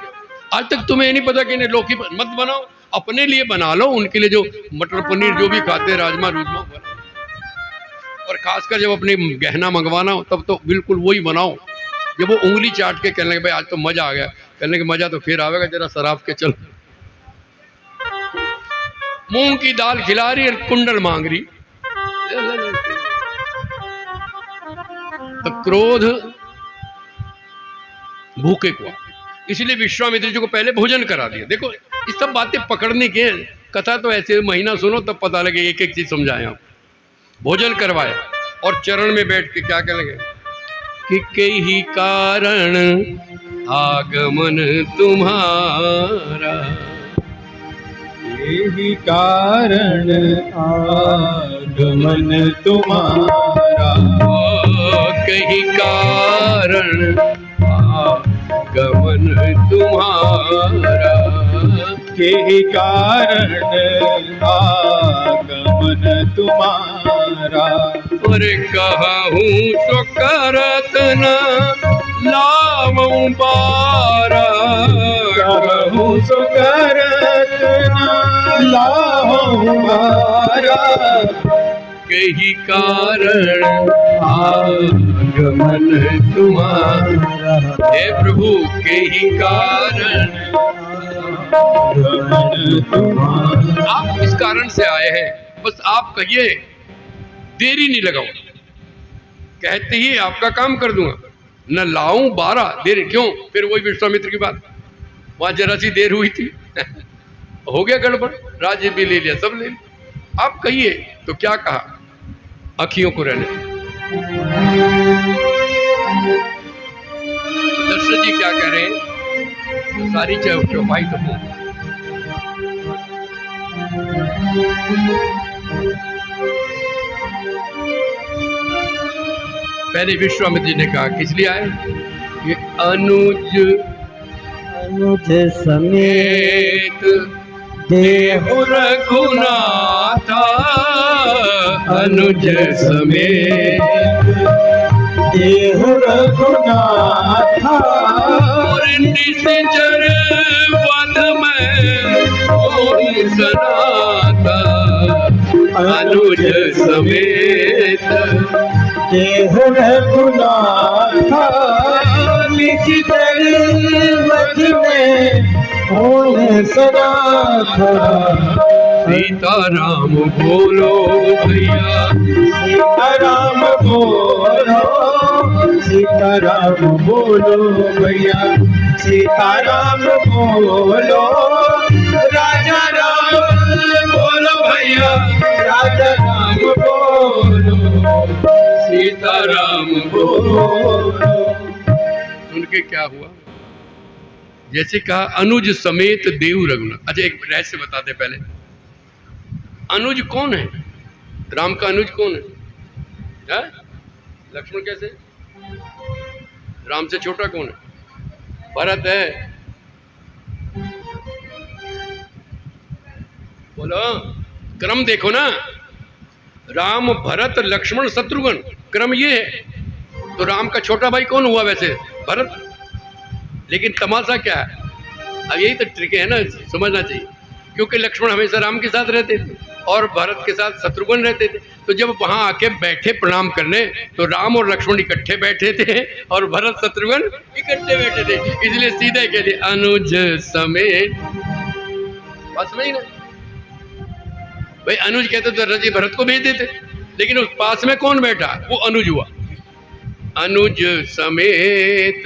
A: आज तक तुम्हें ये नहीं पता कि लौकी मत बनाओ, अपने लिए बना लो, उनके लिए जो मटर पनीर जो भी खाते हैं, राजमा रूजमा, और खासकर जब अपने गहना मंगवाना हो तब तो बिल्कुल वही बनाओ। जब वो उंगली चाट के कहने लगे भाई आज तो मजा आ गया, कहने के मजा तो फिर आवेगा, जरा शराब के चल। मूंग की दाल खिला रही और कुंडल मांग रही। तो क्रोध भूखे को, इसलिए विश्वामित्र जी को पहले भोजन करा दिया। देखो, ये सब बातें पकड़ने के, कथा तो ऐसे महीना सुनो तब पता लगे, एक एक चीज समझाएं आप। भोजन करवाया और चरण में बैठ के क्या कहेंगे कि कई कारण आगमन तुम्हारा,
B: यही कारण आगमन तुम्हारा,
A: कई कारण आगमन तुम्हारा,
B: यही कारण आगमन तुम्हारा।
A: और कहूँ सो करत न लावूं बारा,
B: कहूँ सो करत न लावूं बारा,
A: कही कारण आगमन तुम्हारा। हे प्रभु, कही कारण
B: आगमन तुम्हारा।
A: आप इस कारण से आए हैं, बस आप कहिए, देरी नहीं लगाओ, कहते ही आपका काम कर दूंगा। न लाऊं 12, देर क्यों? फिर वही विश्वामित्र की बात, वहां जरा सी देर हुई थी हो गया गड़बड़, राज्य भी ले लिया, सब ले लिया। आप कहिए तो क्या कहा? अखियों को रहने। दशरथ जी क्या कह रहे हैं? सारी चौपाई तो हो, पहले विश्वामित्र जी ने कहा किस लिए आए? ये अनुज समेत देहु रघुनाथा, अनुज समेत
B: देहु रघुनाथा,
A: और निश्चर वध में होई सनाता, अनुज समेत
B: देहु रघुनाथा, निश्चर वध में होई सनाथा।
A: सीताराम बोलो भैया,
B: सीताराम बोलो, सीताराम बोलो भैया, सीताराम बोलो, राजा राम बोलो भैया, राजा राम बोलो,
A: सीताराम बोलो। सुन के क्या हुआ? जैसे कहा अनुज समेत देव रघुनाथ। अच्छा, एक रहस्य बताते पहले। अनुज कौन है? राम का अनुज कौन है? लक्ष्मण कैसे? राम से छोटा कौन है? भरत है। बोलो, क्रम देखो ना, राम, भरत, लक्ष्मण, शत्रुघ्न, क्रम ये है। तो राम का छोटा भाई कौन हुआ वैसे? भरत। लेकिन तमाशा क्या है? अब यही तो ट्रिक है ना, समझना चाहिए। क्योंकि लक्ष्मण हमेशा राम के साथ रहते थे और भरत के साथ शत्रुघ्न रहते थे। तो जब वहां आके बैठे प्रणाम करने, तो राम और लक्ष्मण इकट्ठे बैठे थे और भरत शत्रुघ्न इकट्ठे बैठे थे। इसलिए सीधे कह दिए अनुज समेत। बात समझ ना भाई? अनुज कहते तो रजी भरत को भेज देते, लेकिन उस पास में कौन बैठा? वो अनुज हुआ। अनुज समेत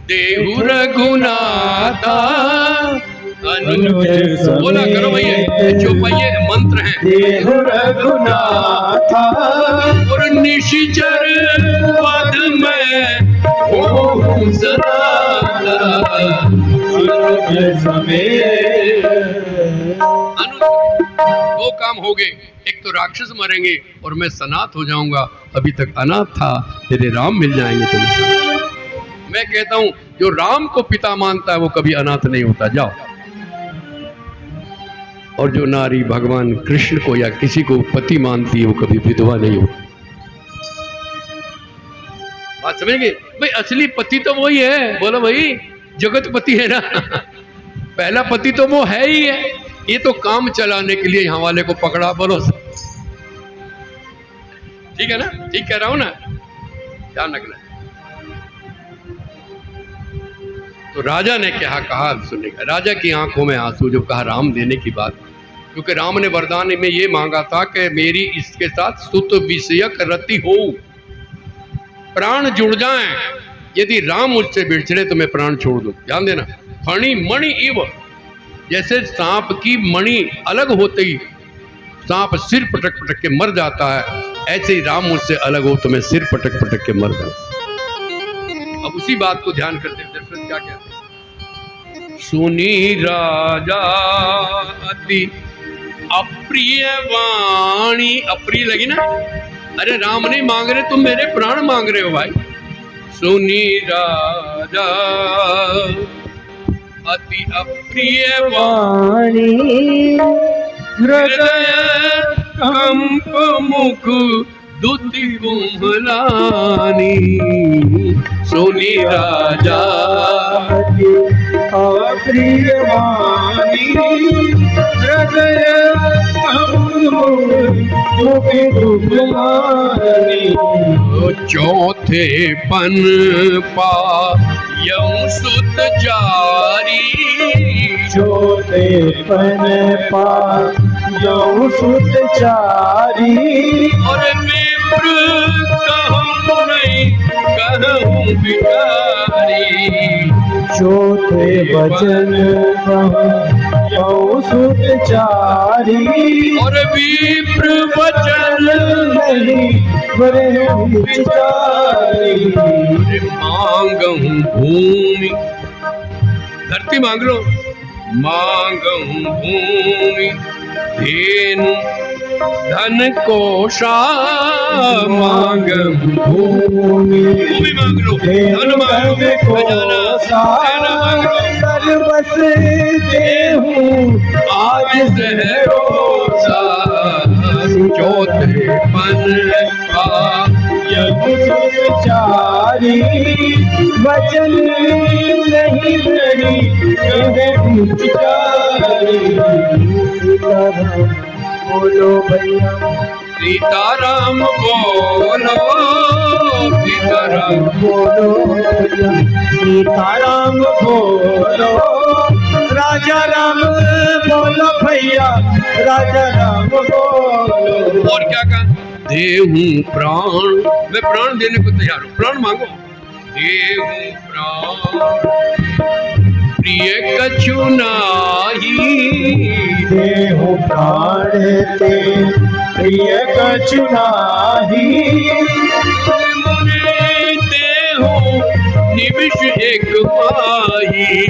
A: देहु रघुनाथा। अनुज बोला करो भैया, जो भैया मंत्र हैं।
C: देहु रघुनाथा
A: और निशिचर पद में हो सदा।
C: अनुज समेत।
A: दो काम हो गए, एक तो राक्षस मरेंगे और मैं सनाथ हो जाऊंगा। अभी तक अनाथ था, तेरे राम मिल जाएंगे तुम्हें। मैं कहता हूं जो राम को पिता मानता है वो कभी अनाथ नहीं होता। जाओ। और जो नारी भगवान कृष्ण को या किसी को पति मानती है वो कभी विधवा नहीं होती। बात समझेंगे भाई? असली पति तो वही है। बोलो भाई, जगत पति है ना। पहला पति तो वो है ही है। ये तो काम चलाने के लिए यहाँ वाले को पकड़ा। बोलो ठीक है ना? ठीक कह रहा हूं ना? ध्यान रखना। तो राजा ने क्या कहा सुनेगा। राजा की आंखों में आंसू जब कहा राम देने की बात, क्योंकि राम ने वरदान में ये मांगा था कि मेरी इसके साथ सुत विषयक रति हो, प्राण जुड़ जाएं। यदि राम मुझसे बिछड़े तो मैं प्राण छोड़ दूं। ध्यान देना। फणी मणि इव, जैसे सांप की मणि अलग होते ही सांप सिर पटक पटक के मर जाता है, ऐसे ही राम मुझसे अलग हो तो मैं सिर पटक पटक के मर जाऊं। अब उसी बात को ध्यान करते हैं दशरथ क्या कहते हैं। सुनी राजा अति अप्रिय वाणी। अप्रिय लगी ना? अरे राम नहीं मांग रहे, तुम मेरे प्राण मांग रहे हो भाई। सुनी राजा अति अप्रिय
C: वाणी
A: हृदय कंप मुख दुति कुम्भलानी। सुनी राजा
C: अप्रिय वाणी हृदय
A: चौथे पन पा यऊ सुत जारी।
C: चौथे पन पा यऊ सुत चारी।
A: और विप्र कहूँ नहीं कहूँ बिकारी।
C: चौथे वचन यऊ सुत चारी।
A: और विप्र वचन
C: नहीं बरे विचारी।
A: मांगहूँ भूमि, धरती मांग लो। मांगहूँ भूमि धेनु धन कोशा। मांगहूँ भूमि मांग लो, धन मांग लो, खजाना मांग लो।
C: बस देहूं
A: आज सहरोसा। चौथे पन पा
C: चारी। वचन नहीं बड़ी बोलो भैया।
A: सीताराम बोलो, सीताराम
C: बोलो, सीताराम बोलो। राजा राम बोलो भैया, राजा राम बोलो।
A: और क्या कहा? देहूं प्राण, मैं प्राण देने को तैयार हूं। प्राण मांगो। देहूं प्राण प्रिय कछु नाही।
C: देहु प्राण ते प्रिय कछु नाही।
A: मुने देहु निमिष एक माही,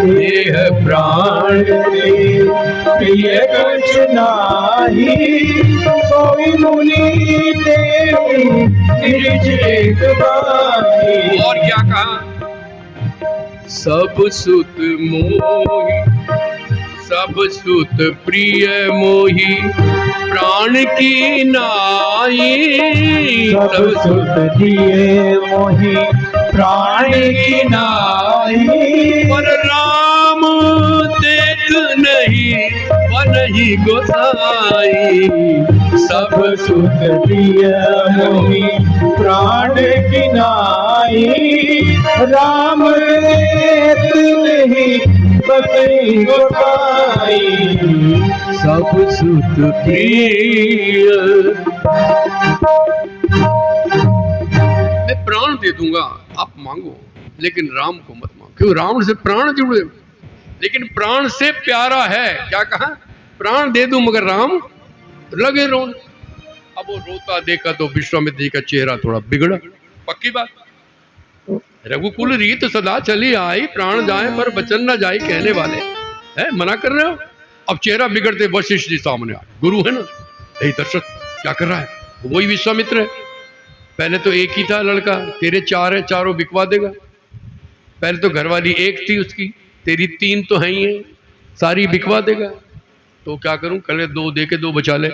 A: देह प्राण
C: प्रिय कुछ नाही, कोई मुनि देव निज एक बाही।
A: और क्या कहा? सब सुत मोही, सब सुत प्रिय मोही, प्राण की नाई।
C: सब सुत दिए मोही, प्राण की नाई।
A: पर राम देख नहीं बनहि गोसाई।
C: सब सुत दिए मोही, प्राण की नाई। राम देख नहीं बनहि गोसाई।
A: सब सुत प्रिय। मैं प्राण दे दूंगा, आप मांगो, लेकिन राम को मत मांगो, क्यों? राम से प्राण जुड़े, लेकिन प्राण से प्यारा है। क्या कहा? प्राण दे दूं मगर राम लगे रोन। अब वो रोता देखा तो विश्वामित्र जी का चेहरा थोड़ा बिगड़ा। पक्की बात, रघुकुल रीत सदा चली आई, प्राण जाए पर वचन न जाए कहने वाले है, मना कर रहे हो। अब चेहरा बिगड़ते वशिष्ठ जी सामने आए, गुरु है ना, यही दशरथ क्या कर रहा है? वही विश्वामित्र है। पहले तो एक ही था लड़का, तेरे 4 है, चारों बिकवा देगा। पहले तो घरवाली एक थी उसकी, तेरी 3 तो है ही है, सारी बिकवा देगा। तो क्या करूं, कल 2 दे के 2 बचा ले।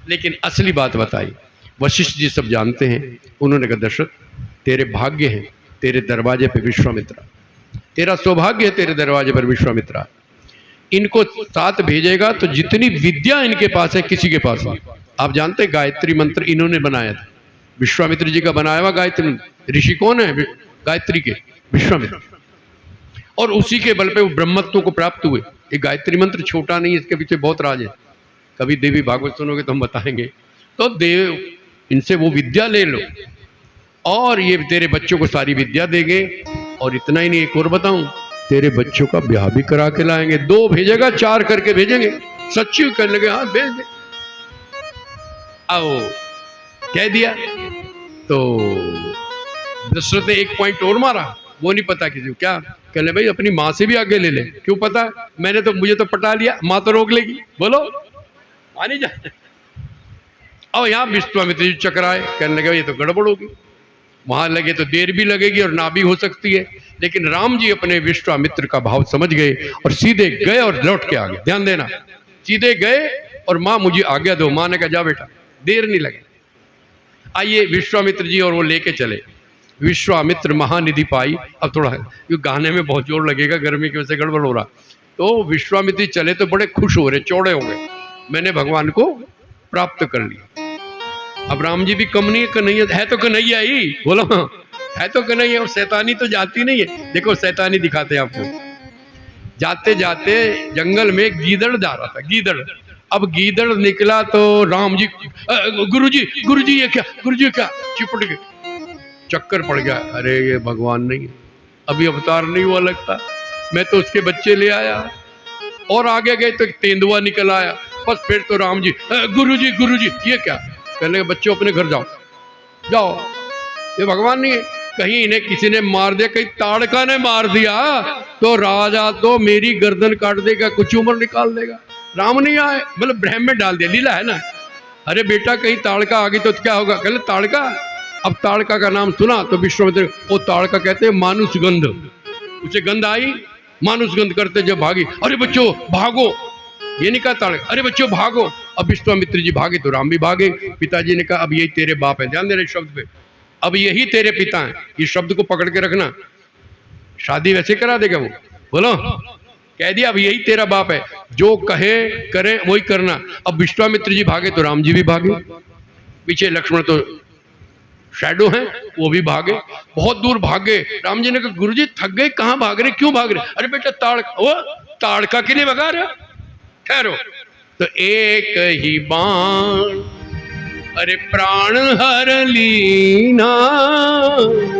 A: लेकिन असली बात बताई, वशिष्ठ जी सब जानते हैं। उन्होंने कहा दशरथ तेरे भाग्य है, तेरे दरवाजे पे विश्वामित्र, तेरा सौभाग्य है तेरे दरवाजे पर विश्वामित्र। इनको साथ भेजेगा तो जितनी विद्या इनके पास है किसी के पास नहीं। आप जानते हैं गायत्री मंत्र इन्होंने बनाया था, विश्वामित्र जी का बनाया हुआ गायत्री। ऋषि कौन है गायत्री के? विश्वामित्र। और उसी के बल पे वो ब्रह्मत्व को प्राप्त हुए। ये गायत्री मंत्र छोटा नहीं, इसके पीछे बहुत राज है। कभी देवी भागवत सुनोगे तो हम बताएंगे। तो देव इनसे वो विद्या ले लो और ये तेरे बच्चों को सारी विद्या देंगे। और इतना ही नहीं, एक और बताऊं, तेरे बच्चों का ब्याह भी करा के लाएंगे। 2 भेजेगा, 4 करके भेजेंगे। सच्ची करने लगे, हाँ भेज दे। आओ कह दिया तो दशरथ ने एक पॉइंट और मारा, वो नहीं पता किसी को। क्या कहने? भाई अपनी माँ से भी आगे ले ले। क्यों पता? मैंने तो, मुझे तो पटा लिया, माँ तो रोक लेगी। बोलो मानी जाए। अब यहाँ विश्वामित्र जी चकराए, कहने लगे ये तो गड़बड़ होगी, वहां लगे तो देर भी लगेगी और ना भी हो सकती है। लेकिन राम जी अपने विश्वामित्र का भाव समझ गए और सीधे गए और लौट के आ गए। ध्यान देना, सीधे गए और माँ मुझे आज्ञा दो। माँ ने कहा जा बेटा, देर नहीं लगे। आइए विश्वामित्र जी और वो लेके चले। विश्वामित्र महानिधि पाई। अब थोड़ा गाने में बहुत जोर लगेगा, गर्मी की वजह से गड़बड़ हो रहा। तो विश्वामित्र जी चले तो बड़े खुश हो रहे, चौड़े हो गए, मैंने भगवान को प्राप्त कर लिया। अब राम जी भी कम नहीं है, कन्हैया है तो कन्हैया ही, बोलो है तो कन्हैया। और शैतानी तो जाती नहीं है। देखो शैतानी दिखाते हैं आपको। जाते जाते जंगल में गीदड़ जा रहा था, गीदड़। अब गीदड़ निकला तो राम जी, गुरुजी ये क्या, गुरुजी ये क्या, चिपट गए, चक्कर पड़ गया। अरे ये भगवान नहीं है, अभी अवतार नहीं हुआ लगता, मैं तो उसके बच्चे ले आया। और आगे गए तो एक तेंदुआ निकल आया। बस फिर तो राम जी, गुरुजी ये क्या? कहने के बच्चों अपने घर जाओ, जाओ, ये भगवान नहीं है। कहीं इन्हें किसी ने मार दिया, कहीं ताड़का ने मार दिया तो राजा तो मेरी गर्दन काट देगा, कुछ उम्र निकाल देगा। राम नहीं आए, मतलब ब्रह्म में डाल दिया, लीला है ना। अरे बेटा कहीं ताड़का आ गई तो क्या होगा? कहले ताड़का। अब ताड़का का नाम सुना तो विश्वामित्र, वो ताड़का कहते हैं मानुष गंध, उसे गंध आई, मानुष गंध करते जब भागी। अरे बच्चों भागो, ये नहीं कहा ताड़का, अरे बच्चों भागो। अब विश्वामित्र जी भागे तो राम भी भागे। पिताजी ने कहा अब यही तेरे बाप है, ध्यान दे रहे शब्द पे, अब यही तेरे पिता हैं, इस शब्द को पकड़ के रखना। शादी वैसे करा देगा वो, बोलो, कह दिया अब यही तेरा बाप है, जो कहे करे वही करना। अब विश्वामित्र जी भागे तो राम जी भी भागे, पीछे लक्ष्मण तो शैडो हैं, वो भी भागे, बहुत दूर भागे। राम जी ने कहा गुरुजी थक गए, कहाँ भाग रहे, क्यों भाग रहे? अरे बेटा ताड़का के लिए भगा रहे, ठहरो। तो एक ही बाण अरे प्राण हर लीना,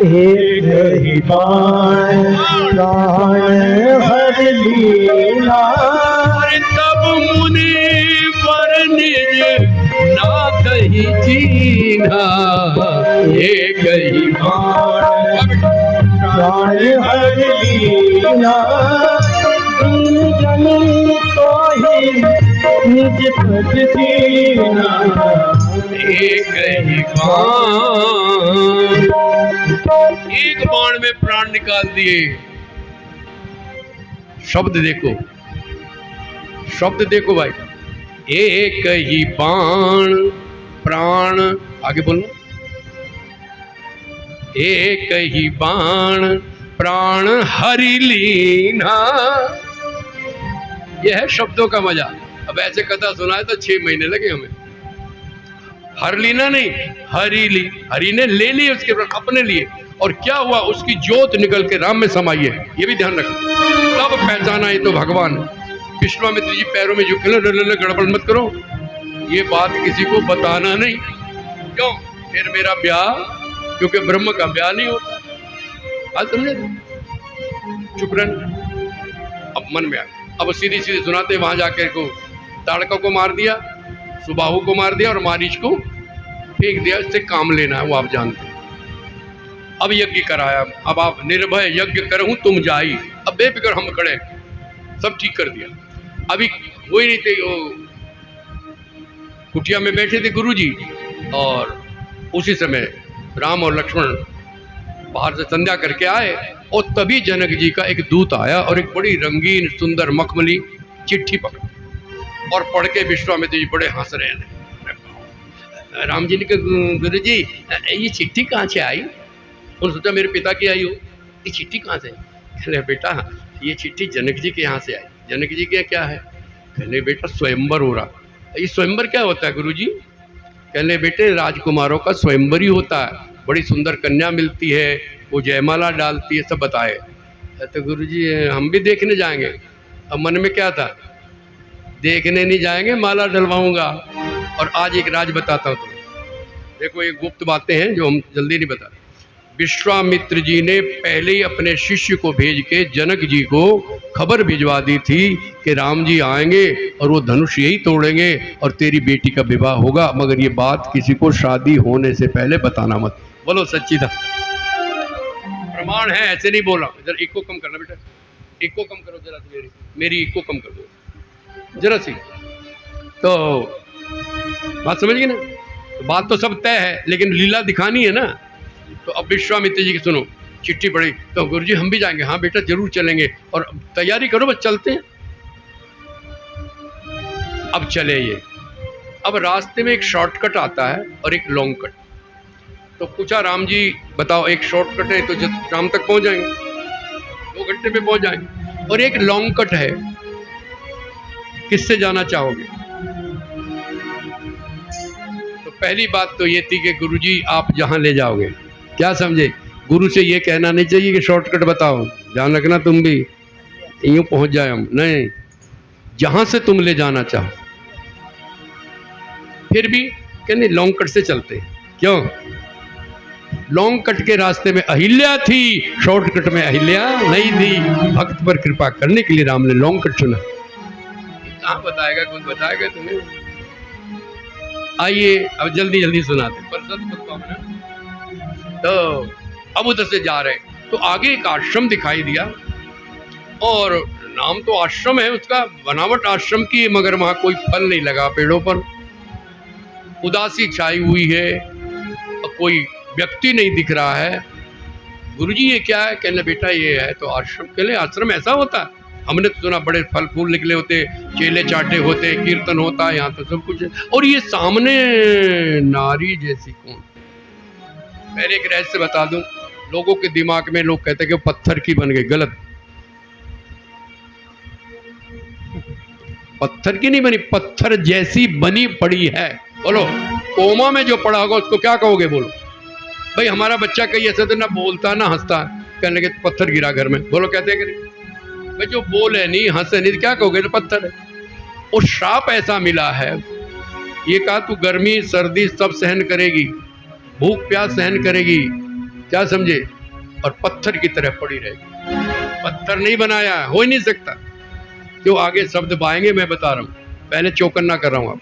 C: एक ही बाण प्राण हर लीना।
A: अरे तब मुनि पर निज नाथ ही चीन्हा, एक ही बाण
C: प्राण हर लीना, जनी तो ही निज पद दीना।
A: एक ही बाण में प्राण निकाल दिए। शब्द देखो, शब्द देखो भाई, एक ही बाण प्राण, आगे बोलो, एक ही बाण प्राण हरि लीना। यह है शब्दों का मजा। अब ऐसे कथा सुनाए तो 6 महीने लगे हमें। हर लीना नहीं, हरि ली, हरि ने ले लिए उसके अपने लिए, और क्या हुआ, उसकी ज्योत निकल के राम में समाई है। ये भी ध्यान रखो, तब पहचाना ये तो भगवान। विश्वामित्र जी पैरों में झुके, गड़बड़ मत करो, ये बात किसी को बताना नहीं। क्यों? फिर मेरा ब्याह, क्योंकि ब्रह्म का ब्याह नहीं होता। आज समझे? चुप रहना। अब मन में आ, अब सीधी सीधी सुनाते, वहां जाकर को ताड़का को मार दिया, सुबाहु को मार दिया और मारीच को फेंक दिया। इससे काम लेना है, वो आप जानते हैं। अब यज्ञ कराया, अब आप निर्भय यज्ञ करहूं तुम जाई। अब बेफिक्र हम खड़े, सब ठीक कर दिया। अभी वही नहीं थे, वो कुटिया में बैठे थे गुरुजी, और उसी समय राम और लक्ष्मण बाहर से संध्या करके आए, और तभी जनक जी का एक दूत आया और एक बड़ी रंगीन सुंदर मखमली चिट्ठी पकड़, और पढ़ के विश्वामित्र जी बड़े हंस रहे हैं। राम जी ने कहा, गुरु जी ये चिट्ठी कहाँ से आई? उन्होंने सोचा मेरे पिता की आई हो, ये चिट्ठी कहाँ से? कहले बेटा ये चिट्ठी जनक जी के यहाँ से आई। जनक जी के क्या है? कहले बेटा स्वयंवर हो रहा। ये स्वयंवर क्या होता है गुरु जी? कहले बेटे राजकुमारों का स्वयंवर ही होता है, बड़ी सुंदर कन्या मिलती है, वो जयमाला डालती है, सब बताए। तो गुरु जी हम भी देखने जाएंगे। अब मन में क्या था, देखने नहीं जाएंगे, माला डलवाऊंगा। और आज एक राज बताता हूँ तुम्हें। देखो ये गुप्त बातें हैं जो हम जल्दी नहीं बताते। विश्वामित्र जी ने पहले ही अपने शिष्य को भेज के जनक जी को खबर भिजवा दी थी कि राम जी आएंगे और वो धनुष यही तोड़ेंगे और तेरी बेटी का विवाह होगा, मगर ये बात किसी को शादी होने से पहले बताना मत। बोलो सच्ची था, प्रमाण है, ऐसे नहीं बोला। इधर इको कम करना बेटा, इको कम करो जरा सी, मेरी इको कम कर दो जरा सी। तो बात समझ गई ना? तो बात तो सब तय है, लेकिन लीला दिखानी है ना। तो अब विश्वामित्र जी की सुनो, चिट्ठी पड़ी तो गुरुजी हम भी जाएंगे। हाँ बेटा जरूर चलेंगे, और तैयारी करो, बस चलते हैं। अब चले ये। अब रास्ते में एक शॉर्टकट आता है और एक लॉन्ग कट। तो पूछा राम जी बताओ, एक शॉर्टकट है तो शाम तक पहुंच जाएंगे, 2 घंटे में पहुंच जाएंगे, और एक लॉन्ग कट है, किससे जाना चाहोगे? तो पहली बात तो ये थी कि गुरुजी आप जहां ले जाओगे, क्या समझे? गुरु से ये कहना नहीं चाहिए कि शॉर्टकट बताओ, ध्यान रखना तुम भी यूं पहुंच जाए हम, नहीं, जहां से तुम ले जाना चाहो। फिर भी कहने लॉन्ग कट से चलते हैं। क्यों? लॉन्ग कट के रास्ते में अहिल्या थी, शॉर्टकट में अहिल्या नहीं थी। भक्त पर कृपा करने के लिए राम ने लॉन्ग कट चुना। कहाँ बताएगा, कुछ बताएगा तुम्हें? आइए अब जल्दी जल्दी सुनाते, पर सच तो अब उधर से जा रहे, तो आगे एक आश्रम दिखाई दिया, और नाम तो आश्रम है उसका, बनावट आश्रम की, मगर वहां कोई फल नहीं लगा पेड़ों पर, उदासी छाई हुई है, और कोई व्यक्ति नहीं दिख रहा है। गुरुजी ये क्या है? कहने बेटा ये है तो आश्रम। के लिए आश्रम ऐसा होता है? हमने तो सुना बड़े फल फूल निकले होते, चेले चाटे होते, कीर्तन होता है, यहाँ तो सब कुछ है। और ये सामने नारी जैसी कौन? पहले एक रहस्य बता दूं, लोगों के दिमाग में लोग कहते हैं कि वो पत्थर की बन गई, गलत। पत्थर की नहीं बनी, पत्थर जैसी बनी पड़ी है। बोलो कोमा में जो पड़ा होगा उसको क्या कहोगे? बोलो भाई हमारा बच्चा कहीं ऐसा तो ना बोलता ना हंसता, कहने के पत्थर गिरा घर में, बोलो कहते हैं कि नहीं? भाई जो बोले नहीं हंसे नहीं क्या कहोगे? तो पत्थर है। और श्राप ऐसा मिला है, ये कहा तू गर्मी सर्दी सब सहन करेगी, भूख प्यास सहन करेगी, क्या समझे? और पत्थर की तरह पड़ी रहेगी। पत्थर नहीं बनाया, हो ही नहीं सकता। क्यों? आगे शब्द पाएंगे, मैं बता रहा हूँ, पहले चौकन्ना कर रहा हूँ आप।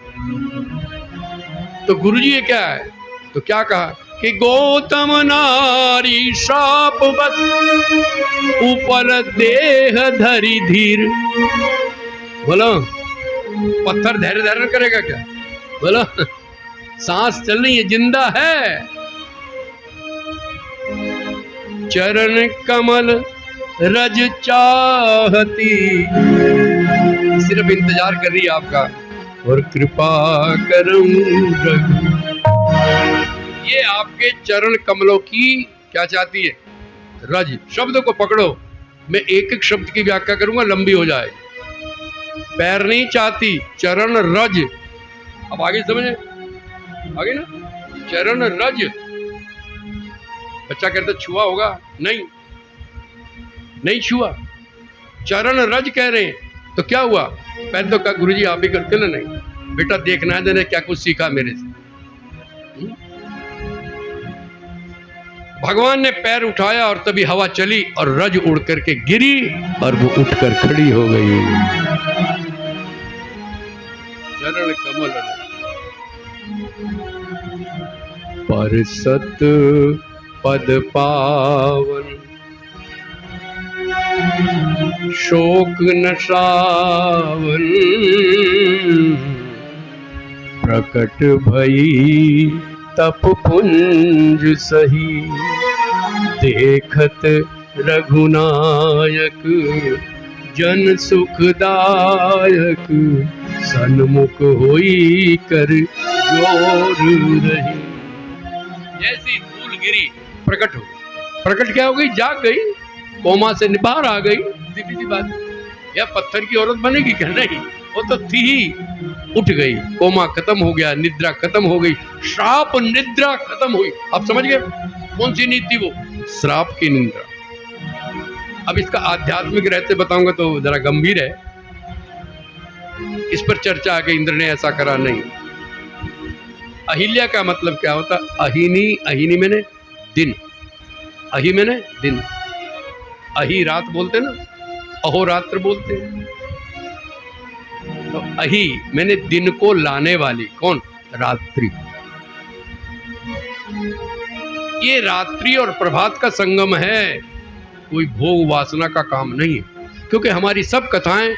A: तो गुरुजी ये क्या है? तो क्या कहा? कि गौतम नारी शाप बस ऊपर देह धरी धीर। बोलो पत्थर धैर्य धारण करेगा क्या? बोलो सांस चल रही है, जिंदा है। चरण कमल रज चाहती, सिर्फ इंतजार कर रही है आपका। और कृपा करूं रघु, ये आपके चरण कमलों की क्या चाहती है? रज। शब्द को पकड़ो, मैं एक एक शब्द की व्याख्या करूंगा, लंबी हो जाए। पैर नहीं चाहती, चरण रज। अब आगे समझे, आगे ना, चरण रज। बच्चा कहता छुआ होगा, नहीं नहीं छुआ, चरण रज कह रहे हैं। तो क्या हुआ? पहले तो कहा गुरुजी आप ही करते ना। नहीं बेटा, देखना है मैंने क्या कुछ सीखा मेरे से। भगवान ने पैर उठाया और तभी हवा चली और रज उड़ करके गिरी और वो उठकर खड़ी हो गई। चरण कमल पर सत पद पावन, शोक नशावन, प्रकट भई तप पुंज सही। देखत रघुनायक जन सुखदायक, सन्मुख होई कर जोर रही। जैसी धूल गिरी प्रकट हो गई। प्रकट क्या हो गई? जाग गई, कोमा से बाहर आ गई। सीधी सी बात। या पत्थर की औरत बनेगी क्या? नहीं, वो तो थी ही, उठ गई। कोमा खत्म हो गया, निद्रा खत्म हो गई, श्राप निद्रा खत्म हुई। अब समझ गए कौन सी नीति? वो श्राप की निद्रा। अब इसका आध्यात्मिक रहते बताऊंगा तो जरा गंभीर है, इस पर चर्चा आगे। इंद्र ने ऐसा करा नहीं। अहिल्या का मतलब क्या होता? अहिनी, अहिनी मैंने दिन, अहि मैंने दिन, अहि रात बोलते ना, अहोरात्र बोलते। तो अहि मैंने दिन को लाने वाली। कौन? रात्रि। ये रात्रि और प्रभात का संगम है, कोई भोग वासना का काम नहीं है। क्योंकि हमारी सब कथाएं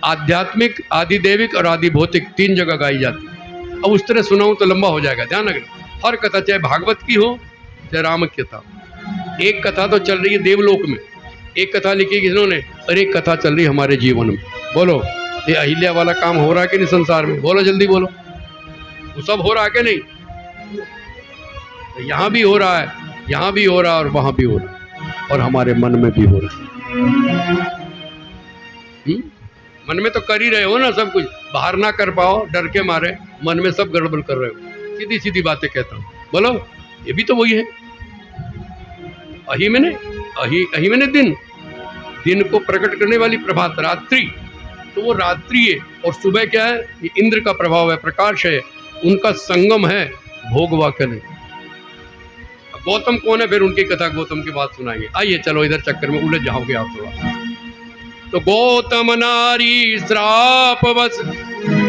A: आध्यात्मिक, आदिदेविक और आदि भौतिक 3 जगह गाई जाती है। अब उस तरह सुनाऊं तो लंबा हो जाएगा, ध्यान रखना। हर कथा चाहे भागवत की हो चाहे राम की कथा, एक कथा तो चल रही है देवलोक में, एक कथा लिखी किन्होंने, और एक कथा चल रही है हमारे जीवन में। बोलो ये अहिल्या वाला काम हो रहा है कि नहीं संसार में? बोलो जल्दी बोलो, वो सब हो रहा है कि नहीं? यहाँ भी हो रहा है, यहाँ भी हो रहा है और वहां भी हो रहा है, और हमारे मन में भी हो रहा है। मन में तो कर ही रहे हो ना सब कुछ, बाहर ना कर पाओ डर के मारे, मन में सब गड़बड़ कर रहे हो। सीधी सीधी बातें कहता हूँ, बोलो ये भी तो वही है। अहि मैंने, अहि मैंने दिन, दिन को प्रकट करने वाली प्रभात, रात्रि, तो वो रात्रि है। और सुबह क्या है? ये इंद्र का प्रभाव है, प्रकाश है, उनका संगम है, भोग वाक्य नहीं। गौतम कौन है? फिर उनकी कथा, गौतम की बात सुनाएंगे। आइए चलो, इधर चक्कर में उलझ जाओगे आप थोड़ा। तो गौतम नारी श्राप बस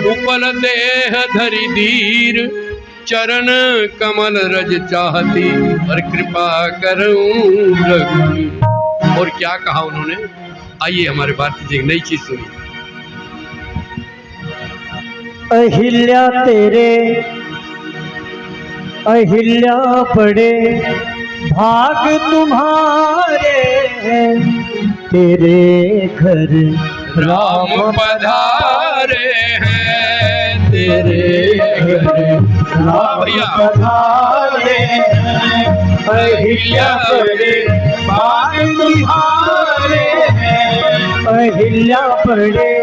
A: उपल देह धरि धीर, चरण कमल रज चाहती और कृपा करूं रघु। और क्या कहा उन्होंने? आइए हमारे भारतीय जी नई चीज सुनिए।
C: अहिल्या तेरे, अहिल्या बड़े भाग तुम्हारे हैं, तेरे घर
A: राम पधारे हैं, तेरे घर
C: राम पधारे हैं। अहिल्या बड़े भाग तुम्हारे हैं, अहिल्या बड़े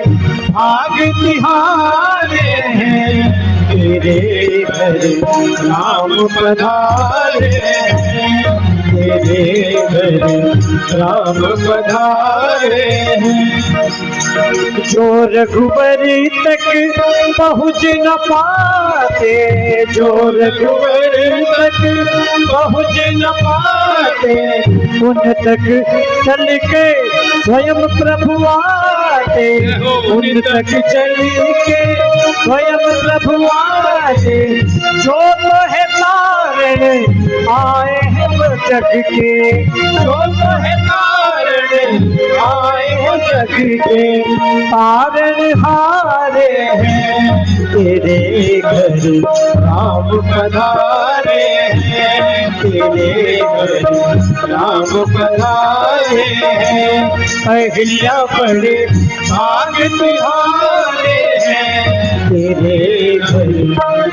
C: भाग तुम्हारे हैं, तेरे घर राम पधारे हैं, तेरे घर राम पधारे हैं। जो रघुबर तक पहुँच न पाते, जो रघुबर तक पहुँच न पाते, उन तक चल के स्वयं प्रभु आते, उन तक चल के स्वयं प्रभु आते। जो तो है तार तारण आए हैं जग के, जो तो है तारण आए हैं जग के, तारण हारे हैं तेरे घर राम पधारे हैं, तेरे घर राम पधारे हैं। अहिल्या बड़े भाग तुम्हारे हैं, तेरे घर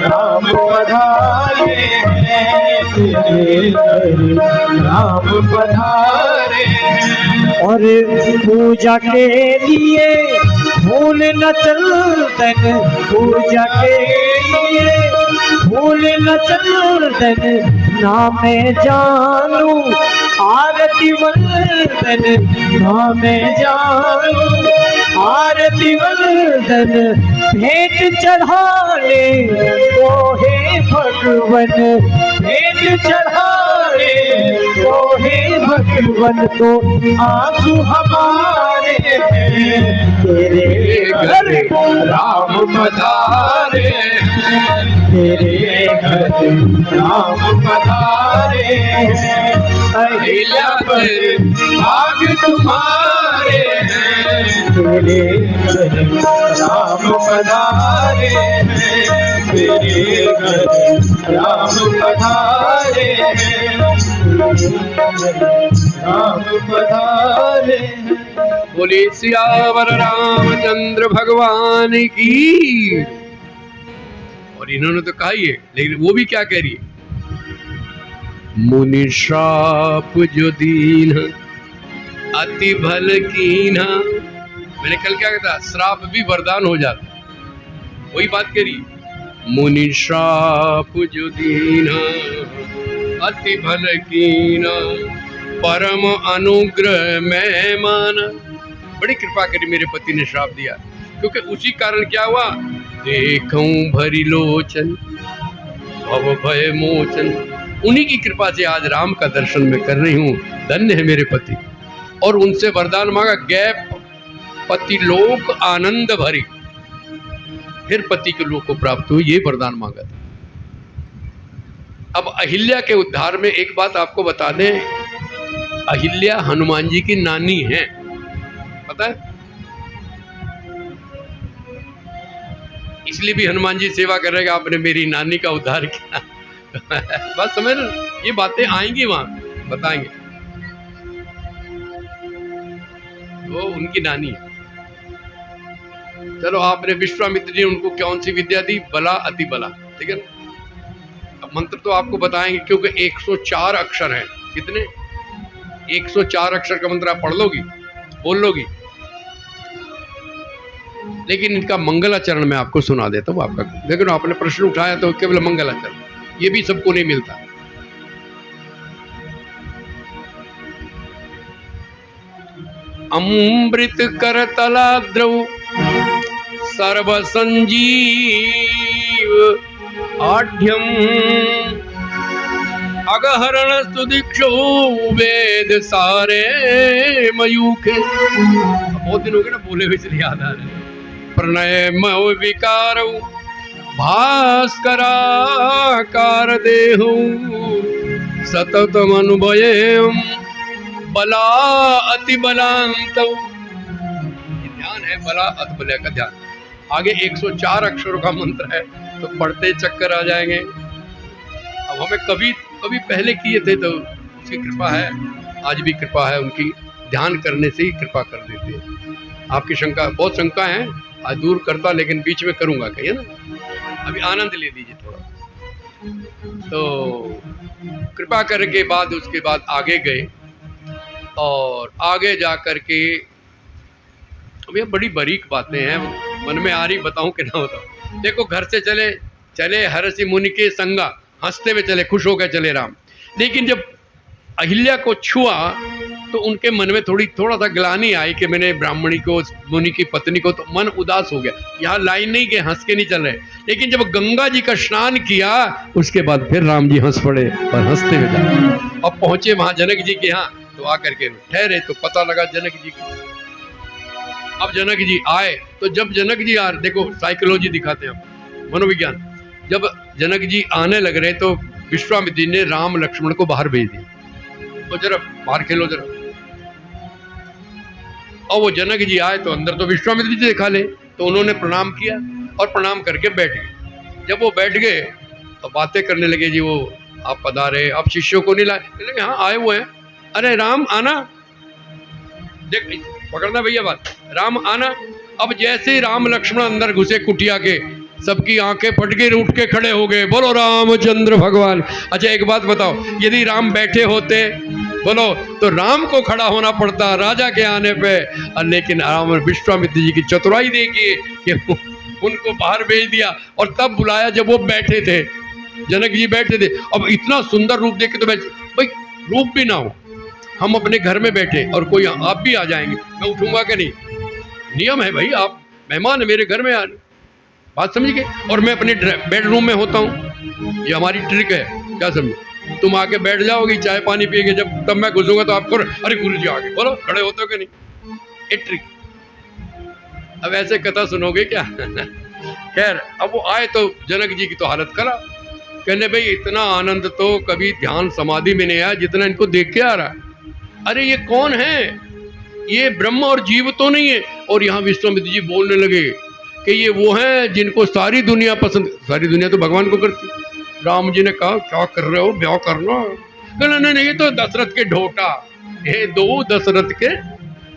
C: राम पधारे हैं, तेरे घर राम पधारे हैं। और पूजा के लिए फूल न चंदन, पूजा के लिए फूल न चंदन, ना मैं जानू आरती वंदन, ना मैं जानू आरती वंदन, भेंट चढ़ाने तो हे भगवन, भेंट चढ़ाने तो हे भगवन, तो आंसू हमारे हैं, तेरे घर
A: राम पधारे हैं,
C: तेरे घर राम पधारे हैं।
A: अहिल्या बड़े भाग तुम्हारे हैं,
C: तेरे घर राम पधारे हैं,
B: तेरे घर राम पधारे हैं, राम पधारे हैं।
A: बोले सियावर रामचंद्र भगवान की। और इन्होंने तो कहा ही है, लेकिन वो भी क्या कह रही है, मुनि श्राप जो दीन अति भल कीन्हा। मैंने कल क्या कहा था, श्राप भी वरदान हो जाता, वही बात करी। मुनि श्राप जो दीन्हा अति भल कीन्हा, परम अनुग्रह में माना। बड़ी कृपा करी, मेरे पति ने श्राप दिया, क्योंकि उसी कारण क्या हुआ, देखूं भरी लोचन भव भय मोचन। उन्हीं की कृपा से आज राम का दर्शन मैं कर रही हूँ, धन्य है मेरे पति। और उनसे वरदान मांगा, गैप पति लोक आनंद भरी, फिर पति के लोक को प्राप्त हुई, ये वरदान मांगा था। अब अहिल्या के उद्धार में एक बात आपको बता दें, अहिल्या हनुमान जी की नानी है, पता है? इसलिए भी हनुमान जी सेवा कर रहे हैं, आपने मेरी नानी का उद्धार किया। बस समझ, ये बातें आएंगी वहां, बताएंगे। वो उनकी नानी है। चलो, आपने विश्वामित्र जी उनको कौन सी विद्या दी, बला अति बला, ठीक है ना। अब मंत्र तो आपको बताएंगे, क्योंकि 104 अक्षर हैं। कितने? 104 अक्षर का मंत्र आप पढ़ लोगी, बोल लोगी। लेकिन इनका मंगलाचरण मैं आपको सुना देता हूँ। आपका लेकिन आपने प्रश्न उठाया तो केवल मंगलाचरण, ये भी सबको नहीं मिलता। अमृत कर तलाद्रौ सर्व संजीव आढ्यम, अगहरण सुदीक्षो वेद सारे मयूखे। बहुत दिन हो गए ना बोले हुए, इसलिए याद आ रहे। प्रणय मव विकार भास्कराकार देहु, सततम अनुभयम बला अति बलांत। ध्यान है, बला अति बला का ध्यान। आगे 104 अक्षरों का मंत्र है, तो पढ़ते चक्कर आ जाएंगे। अब हमें कभी पहले किए थे, तो उसकी कृपा है, आज भी कृपा है उनकी, ध्यान करने से ही कृपा कर देते हैं। आपकी शंका, बहुत शंका है, आज दूर करता, लेकिन बीच में करूंगा कहीं, है ना। अभी आनंद ले लीजिए थोड़ा। तो कृपा करके बाद उसके बाद आगे गए, और आगे जा कर के अब ये बड़ी बारीक बातें हैं, मन में आ रही, बताऊं कि ना बताऊं। देखो, घर से चले हर्षि मुनि के संगा, हंसते हुए चले, खुश होकर चले राम। लेकिन जब अहिल्या को छुआ तो उनके मन में थोड़ा सा ग्लानि आई कि मैंने ब्राह्मणी को, मुनि की पत्नी को, तो मन उदास हो गया। यहाँ लाइन नहीं कि हंस के नहीं चल रहे, लेकिन जब गंगा जी का स्नान किया उसके बाद फिर राम जी हंस पड़े और हंसते हुए जाए। अब पहुंचे वहां जनक जी के यहाँ, तो आकर के ठहरे तो पता लगा जनक जी को। अब जनक जी आए, तो जब जनक जी देखो साइकोलॉजी दिखाते हैं, मनोविज्ञान। जब जनक जी आने लग रहे तो विश्वामित्र जी ने राम लक्ष्मण को बाहर भेज दिया, तो जरा बाहर खेलो जरा। और वो जनक जी आए तो अंदर तो विश्वामित्र जी देखा ले, तो उन्होंने प्रणाम किया और प्रणाम करके बैठ गए। जब वो बैठ गए तो बातें करने लगे, जी वो आप पधारे, आप शिष्यों को नहीं लाए? लगे हाँ आए हुए हैं। अरे राम आना, देख पकड़ना भैया बात, राम आना। अब जैसे ही राम लक्ष्मण अंदर घुसे कुटिया के, सबकी आंखें फट गई, उठ के खड़े हो गए, बोलो रामचंद्र भगवान। अच्छा एक बात बताओ, यदि राम बैठे होते बोलो तो राम को खड़ा होना पड़ता राजा के आने पे, लेकिन राम विश्वामित्र जी की चतुराई देखिए कि उनको बाहर भेज दिया और तब बुलाया जब वो बैठे थे, जनक जी बैठे थे। अब इतना सुंदर रूप देख के तो भाई रूप भी ना हो, हम अपने घर में बैठे और कोई आप भी आ जाएंगे, मैं उठूंगा कि नहीं? नियम है भाई, आप मेहमान है मेरे घर में, बात समझ गए। और मैं अपने बेडरूम में होता हूँ, ये हमारी ट्रिक है, क्या समझे? तुम आके बैठ जाओगे चाय पानी पिएंगे, जब तब मैं घुसूंगा तो आपको अरे गुरु जी आगे, बोलो खड़े होते हो कि नहीं? ये ट्रिक। अब ऐसे कथा सुनोगे क्या? खैर अब वो आए तो जनक जी की तो हालत खराब, कहने भाई इतना आनंद तो कभी ध्यान समाधि में नहीं आया जितना इनको देख के आ रहा है। अरे ये कौन है? ये ब्रह्म और जीव तो नहीं है। और यहाँ विश्वामित्र जी बोलने लगे कि ये वो हैं जिनको सारी दुनिया पसंद, सारी दुनिया तो भगवान को करती। राम जी ने कहा क्या कर रहे हो, ब्याह करना? कहना नहीं ये तो दशरथ के ढोटा, ये दो दशरथ के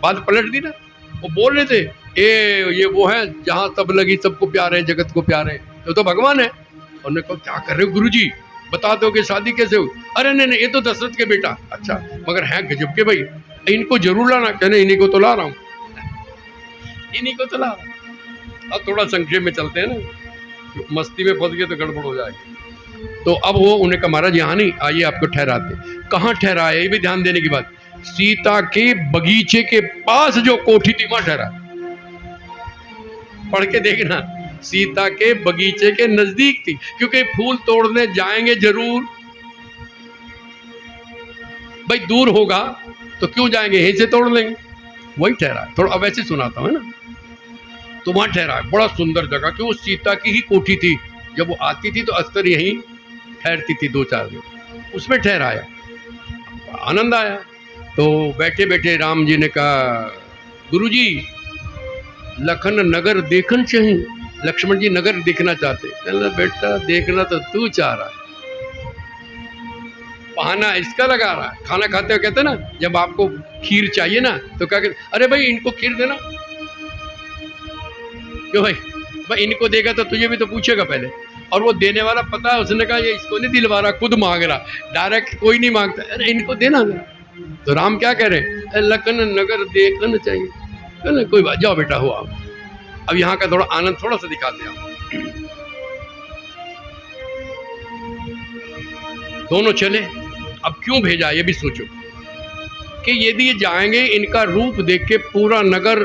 A: बात पलट दी ना। वो बोल रहे थे ये वो है जहाँ सब लगी सबको प्यार है, जगत को प्यार है, तो भगवान है। उन्होंने कहा क्या कर रहे हो गुरु जी, बता दो कि शादी कैसे हुई? अरे नहीं ये तो दशरथ के बेटा। अच्छा मगर है गजब के भाई, इनको जरूर लाना। कहने इन्हीं को तो ला रहा हूँ, इन्हीं को तो ला रहा हूँ। अब थोड़ा संक्षेप में चलते हैं ना, मस्ती में फंस गए तो गड़बड़ हो जाएगी। तो अब वो उन्हें कहा महाराज यहाँ नहीं, आइए आपको ठहराते। कहाँ ठहराए ये भी ध्यान देने की बात, सीता के बगीचे के पास जो कोठी थी वहां ठहरा। पढ़ के देखना, सीता के बगीचे के नजदीक थी, क्योंकि फूल तोड़ने जाएंगे जरूर भाई, दूर होगा तो क्यों जाएंगे, यहीं से तोड़ लेंगे। वही ठहरा। थोड़ा अब ऐसे सुनाता हूं ना, तो वहां ठहरा। बड़ा सुंदर जगह, कि वो सीता की ही कोठी थी। जब वो आती थी तो अक्सर यहीं ठहरती थी 2-4 दिन, उसमें ठहराया। आनंद आया। तो बैठे बैठे राम जी ने कहा गुरुजी लखन नगर देखन चाहिए। लक्ष्मण जी नगर देखना चाहते। कहना बेटा देखना तो तू चाह रहा है, बहाना इसका लगा रहा है। खाना खाते हुए कहते ना, जब आपको खीर चाहिए ना तो क्या कहते, अरे भाई इनको खीर देना। क्यों भाई इनको देगा तो तुझे भी तो पूछेगा पहले। और वो देने वाला पता है, उसने कहा ये इसको नहीं दिलवा रहा, खुद मांग रहा, डायरेक्ट कोई नहीं मांगता, अरे इनको देना जरा। तो राम क्या कह रहे, लखन नगर देखना चाहिए। कहना कोई बात, जाओ बेटा हो आप। अब यहाँ का थोड़ा आनंद थोड़ा सा दिखाते हैं। दोनों चले। अब क्यों भेजा ये भी सोचो, कि यदि ये जाएंगे इनका रूप देख के पूरा नगर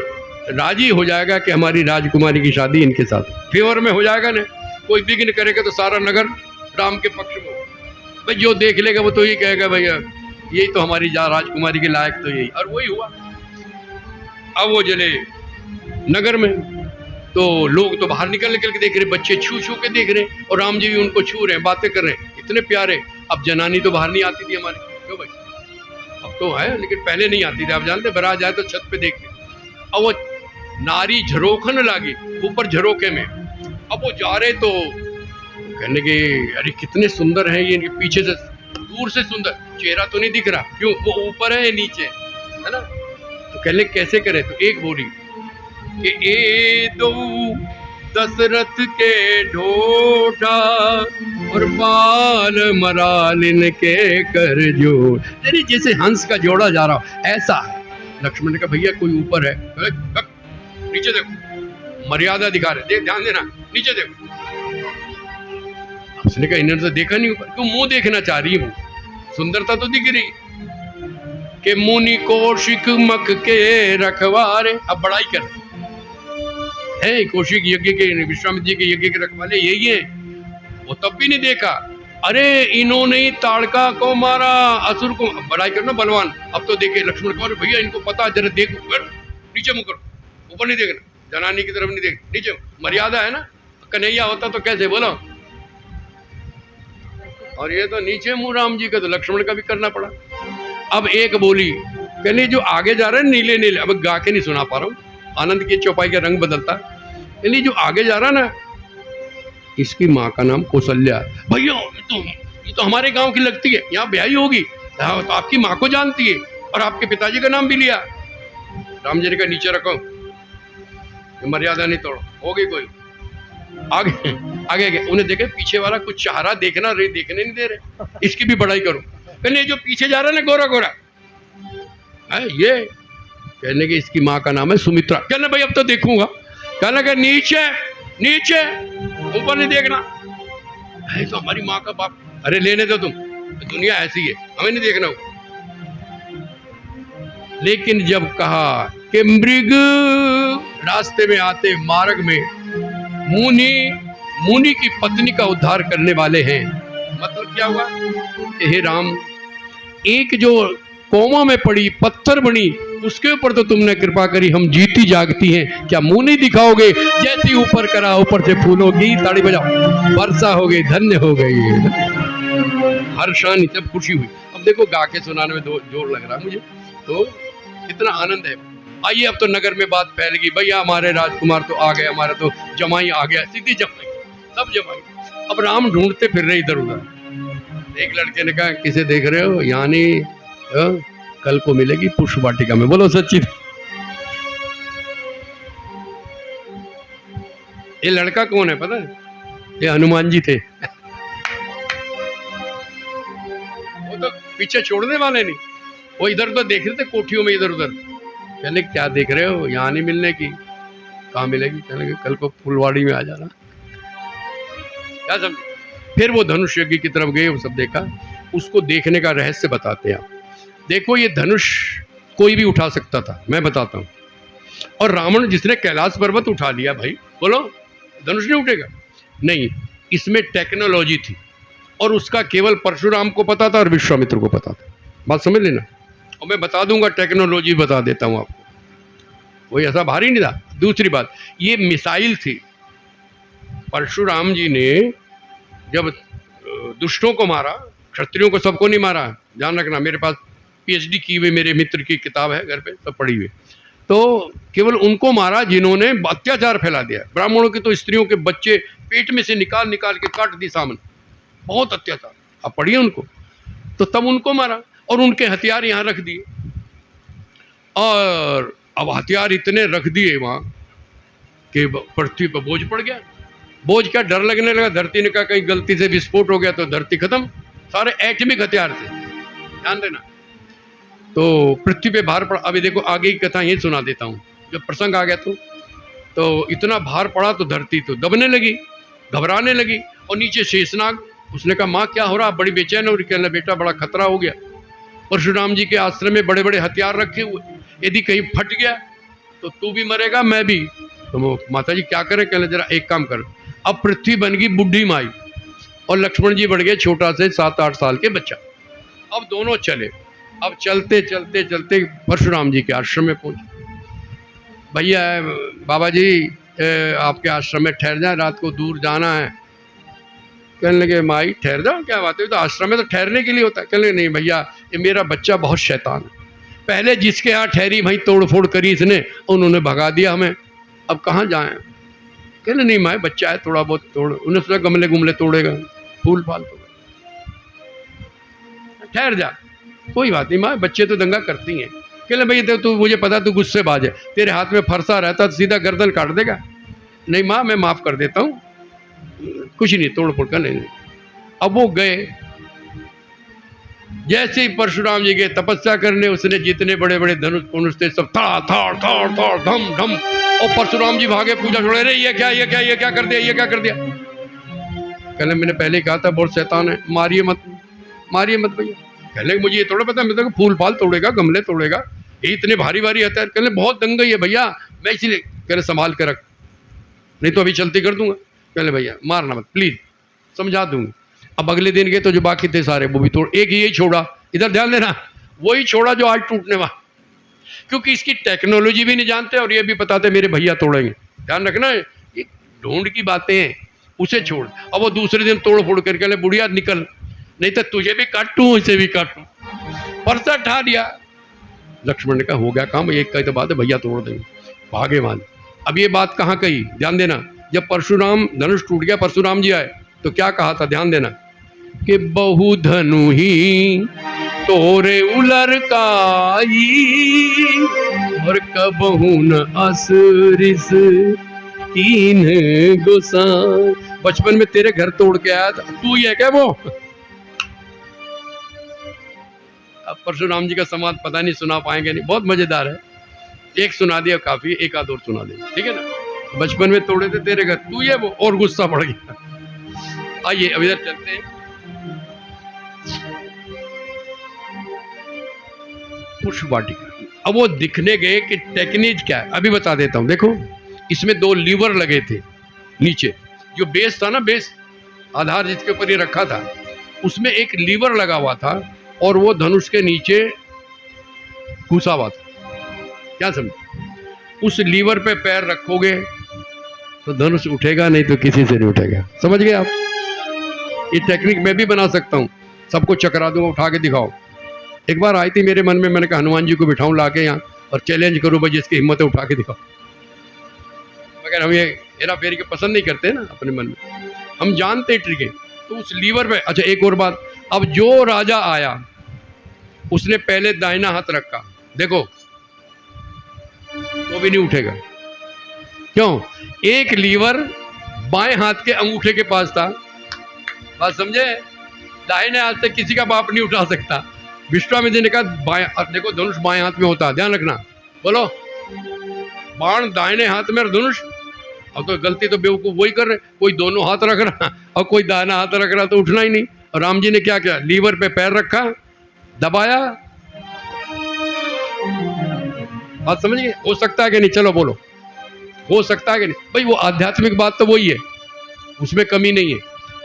A: राजी हो जाएगा कि हमारी राजकुमारी की शादी इनके साथ फेवर में हो जाएगा ना। कोई विघ्न करेगा तो सारा नगर राम के पक्ष में हो। भाई जो देख लेगा वो तो यही कहेगा भैया यही तो हमारी राजकुमारी के लायक तो यही। और वही हुआ। अब वो चले नगर में, तो लोग तो बाहर निकल निकल के देख रहे, बच्चे छू छू के देख रहे, और राम जी भी उनको छू रहे हैं, बातें कर रहे हैं, इतने प्यारे। अब जनानी तो बाहर नहीं आती थी हमारी, क्यों भाई, अब तो है लेकिन पहले नहीं आती थी। आप जानते बारात जाए तो छत पे देख के, अब वो नारी झरोखन लागी ऊपर झरोके में। अब वो जा रहे तो कहने के अरे कितने सुंदर हैं ये, इनके पीछे से दूर से सुंदर, चेहरा तो नहीं दिख रहा, क्यों वो ऊपर है नीचे है ना। तो कहने कैसे करे, तो एक बोली कि ए दो दशरथ के ढोठा और बाल मरालिन के कर जोड़, यानी जैसे हंस का जोड़ा जा रहा हो ऐसा है। लक्ष्मण ने कहा भैया कोई ऊपर है, नीचे देखो, मर्यादा दिखा रहे, देख ध्यान देना, नीचे देखो। उसने कहा इन्होंने तो देखा नहीं ऊपर, क्यों मुंह देखना चाह रही हूँ, सुंदरता तो दिख रही। कि मुनि कौशिक मक के रखवारे, अब बड़ाई कर है कौशिक यज्ञ के, विश्वामित्र जी के यज्ञ के रखवाले यही है। वो तब भी नहीं देखा, अरे इन्होंने ताड़का को मारा, असुर को, बड़ाई करना बलवान। अब तो देखे लक्ष्मण को, अरे भैया इनको पता, जरा देखो, नीचे मुंह करो, ऊपर नहीं देखना, जनानी की तरफ नहीं देख, नीचे, मर्यादा है ना। कन्हैया होता तो कैसे बोलो, और ये तो नीचे मुंह राम जी का, तो लक्ष्मण का भी करना पड़ा। अब एक बोली, कहने जो आगे जा रहा है नीले नीले, अब गा के नहीं सुना पा रहा हूँ, आनंद की चौपाई का रंग बदलता, कहने जो आगे जा रहा ना, इसकी माँ का नाम कौशल्या। भैया ये तो हमारे गांव की लगती है, यहाँ ब्याही होगी, तो आपकी माँ को जानती है और आपके पिताजी का नाम भी लिया। राम जी ने कहा नीचे रखो, मर्यादा नहीं तोड़ो, होगी कोई। आगे आगे आगे उन्हें देखे, पीछे वाला कुछ चाह रहा, देखना रे, देखने नहीं दे रहे, इसकी भी बड़ाई करो। कहने जो पीछे जा रहा है ना गोरा गोरा है ये, कहने की इसकी माँ का नाम है सुमित्रा। कहने भाई अब तो देखूंगा। कहने के नीचे नीचे, ऊपर नहीं देखना, है तो हमारी माँ का बाप। अरे लेने दो तुम, दुनिया ऐसी है, हमें नहीं देखना हो। लेकिन जब कहा कि मृग रास्ते में आते मार्ग में मुनि की पत्नी का उद्धार करने वाले हैं, मतलब क्या हुआ? हे राम, एक जो कोमा में पड़ी पत्थर बनी, उसके ऊपर तो तुमने कृपा करी, हम जीती जागती हैं, क्या मुंह नहीं दिखाओगे? जैसी ऊपर करा ऊपर से फूलों की ताड़ी बजाओ, वर्षा हो गई, धन्य हो गई, हर्षानी, सब खुशी हुई। अब देखो गा के सुनाने में जोर लग रहा है मुझे, तो इतना आनंद है। आइए अब तो नगर में बात फैल गई, भैया हमारे राजकुमार तो आ गए, हमारा तो जमाई आ गया, सीधी जमाई, सब जमाई। अब राम ढूंढते फिर रहे इधर उधर। एक लड़के ने कहा किसे देख रहे हो? यानी कल को मिलेगी पुष्प वाटिका में। बोलो सच्ची। ये लड़का कौन है पता है? ये हनुमान जी थे। वो तो पीछे छोड़ने वाले नहीं, वो इधर उधर देख रहे थे कोठियों में इधर उधर। कहने क्या देख रहे हो? यहाँ नहीं मिलने की। कहाँ मिलेगी? कहने कल को फुलवाड़ी में आ जाना। क्या समझे? फिर वो धनुष यज्ञ की तरफ गए, वो सब देखा। उसको देखने का रहस्य बताते हैं आप। देखो ये धनुष कोई भी उठा सकता था, मैं बताता हूँ। और रावण जिसने कैलाश पर्वत उठा लिया, भाई बोलो धनुष नहीं उठेगा? नहीं, इसमें टेक्नोलॉजी थी और उसका केवल परशुराम को पता था और विश्वामित्र को पता था। बात समझ लेना। और मैं बता दूंगा, टेक्नोलॉजी बता देता हूँ आपको, कोई ऐसा भारी नहीं था। दूसरी बात, ये मिसाइल थी। परशुराम जी ने जब दुष्टों को मारा, क्षत्रियों को सबको नहीं मारा, ध्यान रखना। मेरे पास पीएचडी की हुई मेरे मित्र की किताब है घर पे, सब पढ़ी हुई। तो केवल उनको मारा जिन्होंने अत्याचार फैला दिया। ब्राह्मणों की तो स्त्रियों के बच्चे पेट में से निकाल निकाल के काट दी सामने, बहुत अत्याचार। अब पढ़िए उनको। तो तब उनको मारा और उनके हथियार यहाँ रख दिए। और अब हथियार इतने रख दिए वहाँ कि पृथ्वी पर बोझ पड़ गया। बोझ क्या, डर लगने लगा। धरती ने कहा कहीं गलती से विस्फोट हो गया तो धरती खत्म। सारे एटमिक हथियार थे, ध्यान देना। तो पृथ्वी पे भार पड़ा। अभी देखो आगे की कथा यही सुना देता हूँ। जब प्रसंग आ गया तो इतना भार पड़ा तो धरती तो दबने लगी, घबराने लगी। और नीचे शेषनाग, उसने कहा माँ क्या हो रहा? बड़ी बेचैन हो रही। कहने बेटा बड़ा खतरा हो गया। परशुराम जी के आश्रम में बड़े बड़े हथियार रखे हुए, यदि कहीं फट गया तो तू भी मरेगा, मैं भी। तो माता जी क्या करें? कहने जरा एक काम कर। अब पृथ्वी बन गई बुढ़ी माई और लक्ष्मण जी बढ़ गए छोटा से 7-8 साल के बच्चा। अब दोनों चले। अब चलते चलते चलते परशुराम जी के आश्रम में पहुंचे। भैया बाबा जी आपके आश्रम में ठहर जाए, रात को दूर जाना है। कहने लगे माई ठहर जाओ, क्या बात है, तो आश्रम में तो ठहरने के लिए होता है। कहने लगे नहीं भैया, ये मेरा बच्चा बहुत शैतान है। पहले जिसके यहाँ ठहरी भाई तोड़ फोड़ करी इसने, उन्होंने भगा दिया हमें, अब कहाँ जाएं? कहने नहीं माई बच्चा है, थोड़ा बहुत तोड़। उन्हें सोचा गमले गुमले तोड़ेगा, फूल फाल तोड़ेगा, ठहर जा, कोई बात नहीं माँ, बच्चे तो दंगा करती हैं। कहले भैया तू, मुझे पता तू गुस्से बाज है, तेरे हाथ में फरसा रहता तो सीधा गर्दन काट देगा। नहीं माँ मैं माफ़ कर देता हूँ, कुछ नहीं, तोड़ फोड़ कर नहीं। अब वो गए। जैसे ही परशुराम जी गए तपस्या करने, उसने जितने बड़े बड़े धनुष थे सब था धम धम। और परशुराम जी भागे, पूजा छोड़े, अरे ये क्या कर दिया, ये क्या कर दिया। कहले मैंने पहले ही कहा था बहुत शैतान है, मारिए मत भैया। कहले मुझे ये थोड़ा पता, मैं तो फूल फाल तोड़ेगा, गमले तोड़ेगा, ये इतने भारी भारी हथियार। कहले बहुत दंगई है भैया, मैं इसलिए। कहले संभाल के रख, नहीं तो अभी चलती कर दूंगा। कहले भैया मारना मत प्लीज, समझा दूंगा। अब अगले दिन गए तो जो बाकी थे सारे वो भी तोड़, एक यही छोड़ा, इधर ध्यान देना, वही छोड़ा जो आज टूटने वाला, क्योंकि इसकी टेक्नोलॉजी भी नहीं जानते और ये भी बताते मेरे भैया तोड़ेंगे। ध्यान रखना, ये ढूंढ की बातें हैं, उसे छोड़। अब वो दूसरे दिन तोड़ फोड़ करके, कहले बुढ़िया निकल। नहीं तो तुझे भी काटूं इसे भी काटूं। परसा ठा दिया। लक्ष्मण ने कहा हो गया काम, एक का ही तो बात है, भैया तोड़ देंगे। भागे मान। अब ये बात कहाँ कही, ध्यान देना। जब परशुराम धनुष टूट गया, परशुराम जी आए तो क्या कहा था, ध्यान देना कि बहु धनु ही तोरे उलर काई और कबहु न असरिस कीन गोसाई। बचपन में तेरे घर तोड़ के आया था, तू ही है क्या वो? अब परशुराम जी का संवाद पता नहीं सुना पाएंगे नहीं, बहुत मजेदार है। एक सुना दिया काफी, एक आध और सुना दे, ठीक है ना। बचपन में तोड़े थे तेरे घर, तू ये वो, और गुस्सा बढ़ गया। आइए अब इधर चलते हैं। पुष्प वाटिका। अब वो दिखने गए कि टेक्निक क्या है, अभी बता देता हूं। देखो इसमें 2 लीवर लगे थे नीचे, जो बेस था ना, बेस आधार जिसके ऊपर ये रखा था, उसमें एक लीवर लगा हुआ था और वो धनुष के नीचे घुसा हुआ था। क्या समझ? उस लीवर पे पैर रखोगे तो धनुष उठेगा, नहीं तो किसी से नहीं उठेगा। समझ गए आप? ये टेक्निक मैं भी बना सकता हूँ, सबको चकरा दूंगा, उठा के दिखाओ। एक बार आई थी मेरे मन में, मैंने कहा हनुमान जी को बिठाऊं ला के यहाँ और चैलेंज करूँ भाई, जिसकी हिम्मत है उठा के दिखाओ। मगर हम ये हेरा फेरी के पसंद नहीं करते ना अपने मन में, हम जानते ट्रिक है। तो उस लीवर पे, अच्छा एक और बात, अब जो राजा आया उसने पहले दाहिना हाथ रखा, देखो तो भी नहीं उठेगा। क्यों? एक लीवर बाएं हाथ के अंगूठे के पास था, बात समझे? दाहिने हाथ से किसी का बाप नहीं उठा सकता। विश्वामित्र ने कहा बाएं, देखो धनुष बाएं हाथ में होता है, ध्यान रखना। बोलो, बाण दाहिने हाथ में और धनुष। अब तो गलती तो बेवकूफ वही कर रहे, कोई दोनों हाथ रख रहा और कोई दाहिना हाथ रख रहा, तो उठना ही नहीं। और राम जी ने क्या किया, लीवर पे पैर रखा, दबाया। बात समझ गए? हो सकता है कि नहीं? चलो बोलो, हो सकता है कि नहीं? भाई वो आध्यात्मिक बात तो वही है, उसमें कमी नहीं है,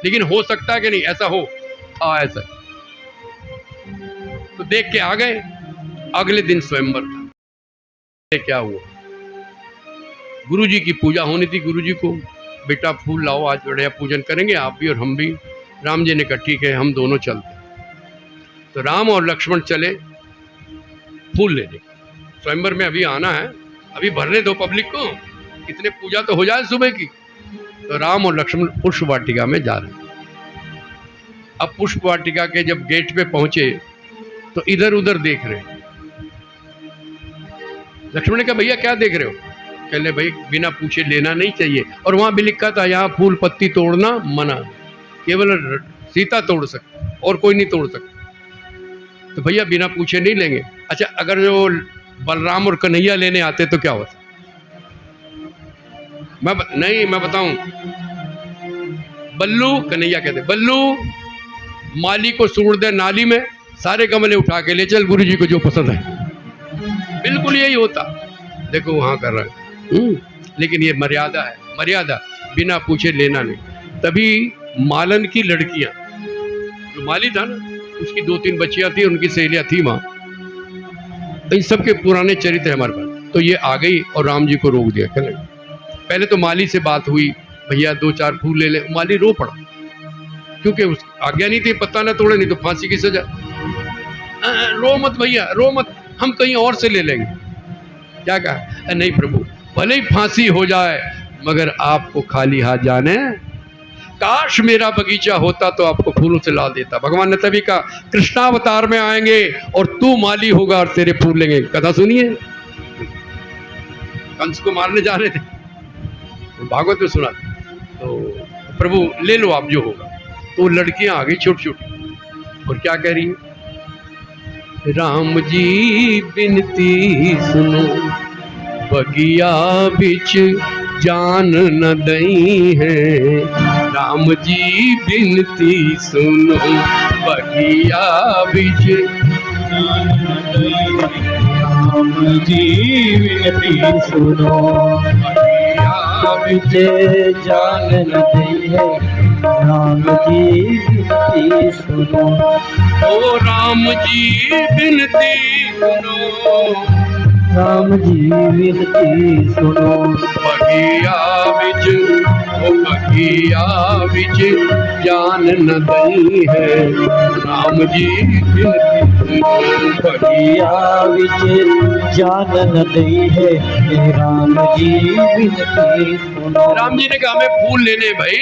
A: लेकिन हो सकता है कि नहीं ऐसा हो? ऐसा। तो देख के आ गए। अगले दिन स्वयंवर था। क्या हुआ, गुरु जी की पूजा होनी थी। गुरु जी को बेटा फूल लाओ, आज बढ़िया पूजन करेंगे आप भी और हम भी। राम जी ने कहा ठीक है, हम दोनों चलते। तो राम और लक्ष्मण चले फूल लेने। स्वयंवर में अभी आना है, अभी भरने दो पब्लिक को, इतने पूजा तो हो जाए सुबह की। तो राम और लक्ष्मण पुष्प वाटिका में जा रहे हैं। अब पुष्प वाटिका के जब गेट पे पहुंचे तो इधर उधर देख रहे। लक्ष्मण ने कहा भैया क्या देख रहे हो? कहले भाई बिना पूछे लेना नहीं चाहिए, और वहां भी लिखा था यहाँ फूल पत्ती तोड़ना मना, केवल सीता तोड़ सकती और कोई नहीं तोड़ सकता। तो भैया बिना पूछे नहीं लेंगे। अच्छा अगर जो बलराम और कन्हैया लेने आते तो क्या होता? मैं बताऊं, बल्लू कन्हैया कहते, बल्लू माली को सूड़ दे नाली में, सारे गमले उठा के ले चल गुरु जी को जो पसंद है। बिल्कुल यही होता। देखो वहां कर रहा है। लेकिन ये मर्यादा है, मर्यादा, बिना पूछे लेना नहीं। तभी मालन की लड़कियां, जो माली था ना, उसकी 2-3 बच्चियां थी, उनकी सहेलियां थी वहां। इन सबके पुराने चरित्र है हमारे पास। तो ये आ गई और राम जी को रोक दिया। पहले तो माली से बात हुई, भैया 2-4 फूल ले ले। माली रो पड़ा, क्योंकि उस आज्ञा नहीं थी, पत्ता ना तोड़े नहीं तो फांसी की सजा। रो मत भैया, रो मत, हम कहीं और से ले लेंगे। क्या कहा? नहीं प्रभु, भले ही फांसी हो जाए मगर आपको खाली हाथ जाने। काश मेरा बगीचा होता तो आपको फूलों से ला देता। भगवान ने तभी कहा कृष्णावतार में आएंगे और तू माली होगा और तेरे फूल लेंगे। कथा सुनिए, कंस को मारने जा रहे थे, भागवत में सुना। तो प्रभु ले लो आप जो होगा। तो लड़कियां आ गई छोटी छोटी, और क्या कह रही है? राम जी बिनती सुनो, बगिया बिच जान न दई है। राम जी बिनती सुनो, बगिया बिच जान न दई है। राम जी बिनती सुनो, बगिया बिच जान न दई है। राम जी बिनती सुनो, ओ राम जी बिनती सुनो,
C: राम जी विनती सुनो।
A: बगिया बिच ओ बगिया बिच जान न दई है राम जी बिनती सुनो।
C: बगिया विच जान न दई है राम जी विनती सुनो।
A: राम जी ने कहा हमें फूल लेने भाई,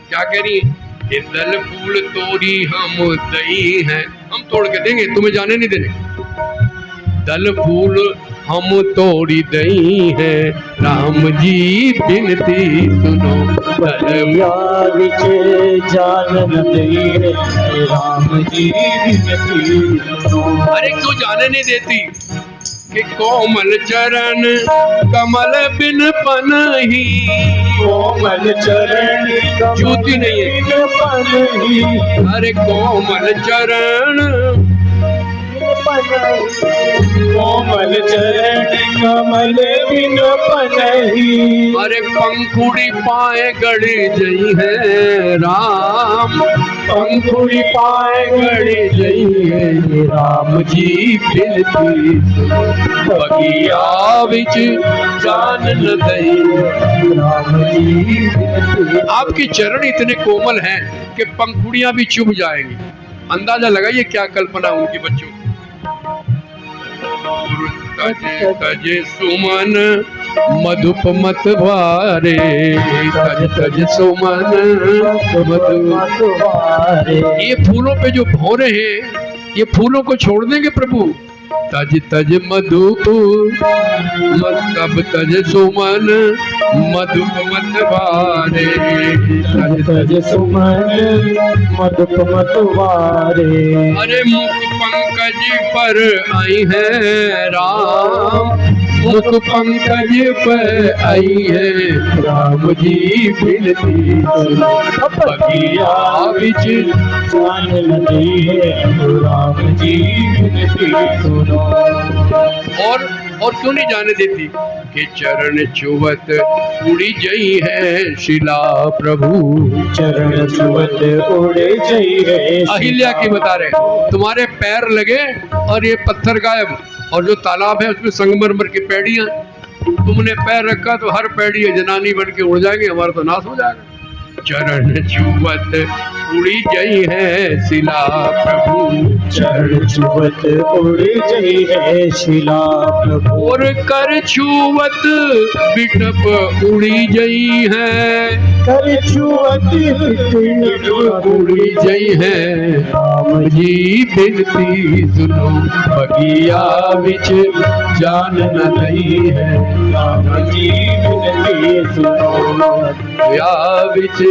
A: क्या कह रही है? ये दल फूल तोरी हम दई हैं, हम तोड़ के देंगे, तुम्हें जाने नहीं देने। दल फूल हम तोड़ी दई है राम जी बिनती सुनो।
C: बगिया विच जान न दई है राम जी विनती सुनो।
A: अरे क्यों जाने नहीं देती कि कोमल चरण कमल बिन पनही।
C: कोमल चरण
A: जूती नहीं है।
C: पनही।
A: अरे कोमल चरण
C: कोमल चरण कमल बिन पनही।
A: अरे पंखुड़ी पाए गड़ी जई है राम, पंखुड़ी पाए गड़ी जई है राम जी बिनती सुनो। बगिया बिच जान न दई
C: राम जी विनती।
A: आपके चरण इतने कोमल हैं कि पंखुड़ियां भी चुभ जाएंगी। अंदाजा लगाइए क्या कल्पना उनकी बच्चों की। तजे तजे सुमन मधुप मत भारे, तज तज सुमन मधुप। ये फूलों पे जो भौरे हैं, ये फूलों को छोड़ देंगे प्रभु। तज तज मधुप तब तज सुमन मधुप मत भारे,
C: तज तज सुमन मधुप मत वारे।
A: अरे मुख पंकज पर आई है राम, मुख पंकज पर आई है राम जी बिनती सुनो। बगिया बिच
C: जान न दई है राम जी विनती सुनो।
A: और क्यों नहीं जाने देती कि चरण छुवत उड़ी जई है शिला प्रभु।
C: चरण छुवत उड़े जई है।
A: अहिल्या की बता रहे, तुम्हारे पैर लगे और ये पत्थर गायब, और जो तालाब है उसमें संगमरमर की पैड़ियां, तुमने पैर रखा तो हर पैड़ी जनानी बन के उड़ जाएगी, हमारा तो नाश हो जाएगा। चरण छुवत उड़ी जई है शिला प्रभु,
C: चरण छुवत उड़े जई है शिला प्रभु।
A: और कर छुवत बिटप उड़ी जई है,
C: कर छुवत बिटप
A: उड़ी जई है राम जी बिनती सुनो। बगिया बिच जान न दई है
C: राम जी विनती सुनो।
A: बगिया बिच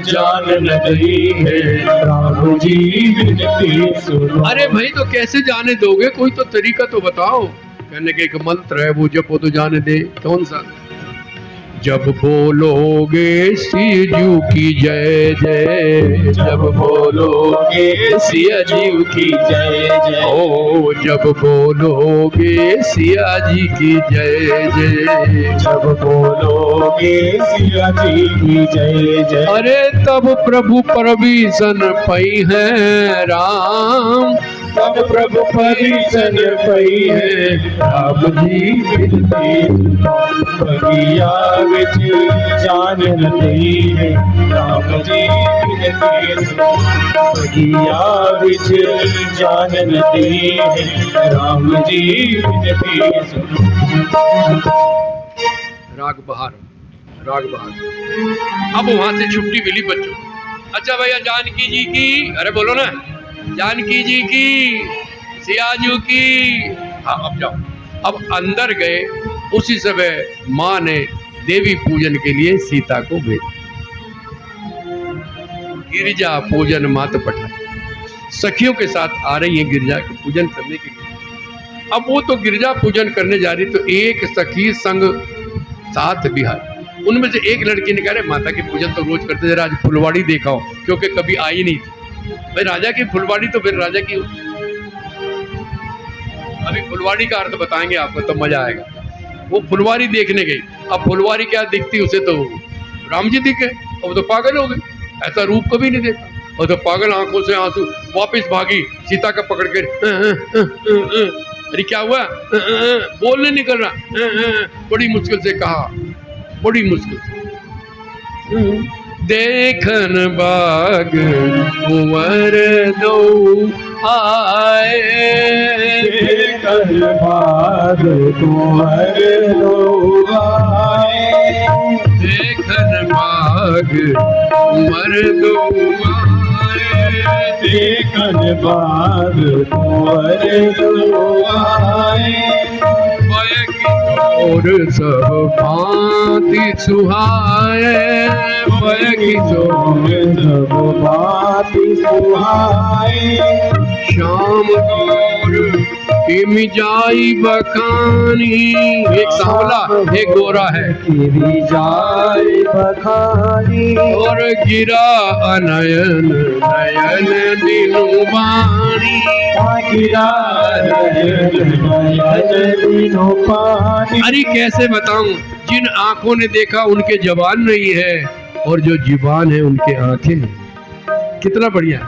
C: जान न दई है राम जी विनती सुनो।
A: अरे भाई तो कैसे जाने दोगे, कोई तो तरीका तो बताओ। कहने के एक मंत्र है, वो जपो तो जाने दे। कौन सा? जब बोलोगे सियाजू की जय जय, जब बोलोगे सियाजू की
C: जय जय।
A: ओ जब बोलोगे सिया जी की जय जय,
C: जब बोलोगे सिया जी की जय जय।
A: अरे तब प्रभु परवीसन पई है राम, तब प्रभु परवीसन पई है राम जी बिनती।
C: बगिया विच जान न दई है राम जी विनती सुनो। बगिया विच जान न दई है राम जी विनती सुनो।
A: राग बहार, राग बहार। अब वहां से छुट्टी मिली बच्चों। अच्छा भैया जानकी जी की, अरे बोलो ना, जानकी जी की, सियाजू की। हाँ अब जाओ। अब अंदर गए, उसी समय माँ ने देवी पूजन के लिए सीता को भेजा। गिरिजा पूजन मात पठाई, सखियों के साथ आ रही है गिरिजा के पूजन करने के लिए। अब वो तो गिरिजा पूजन करने जा रही, तो एक सखी संग साथ बिहार। उनमें से एक लड़की ने कहा, अरे माता की पूजन तो रोज करते, जरा आज फुलवाड़ी देखा हो, क्योंकि कभी आई नहीं थी। भाई राजा की फुलवाड़ी तो फिर राजा की। अभी फुलवाड़ी का अर्थ बताएंगे आपको, तो मजा आएगा। वो फुलवाड़ी देखने गई। अब फुलवाड़ी क्या दिखती, उसे तो राम जी दिखे, अब तो पागल हो गई, ऐसा रूप कभी नहीं देखा। और तो पागल आंखों से आंसू, वापस भागी, सीता का पकड़ के अरे क्या हुआ? बोलने नहीं कर रहा। बड़ी मुश्किल से कहा, बड़ी मुश्किल से। देखन बाग कुंवर दो आए,
B: देखन बाग कुंवर दो आए,
A: देखन बाग कुंवर दो आए,
B: देखन बाग कुंवर दो आए,
A: और सब भांति सुहाए,
B: किशोर सब भांति सुहाए,
A: श्याम गौर की मिजाई बखानी। एक सांवला एक गोरा है,
B: की जाए बखानी,
A: और गिरा अनयन नयन दिनु बानी।
B: गिरा दिनों पानी।
A: अरे कैसे बताऊं, जिन आंखों ने देखा उनके जबान नहीं है, और जो जुबान है उनके आंखें नहीं। कितना बढ़िया।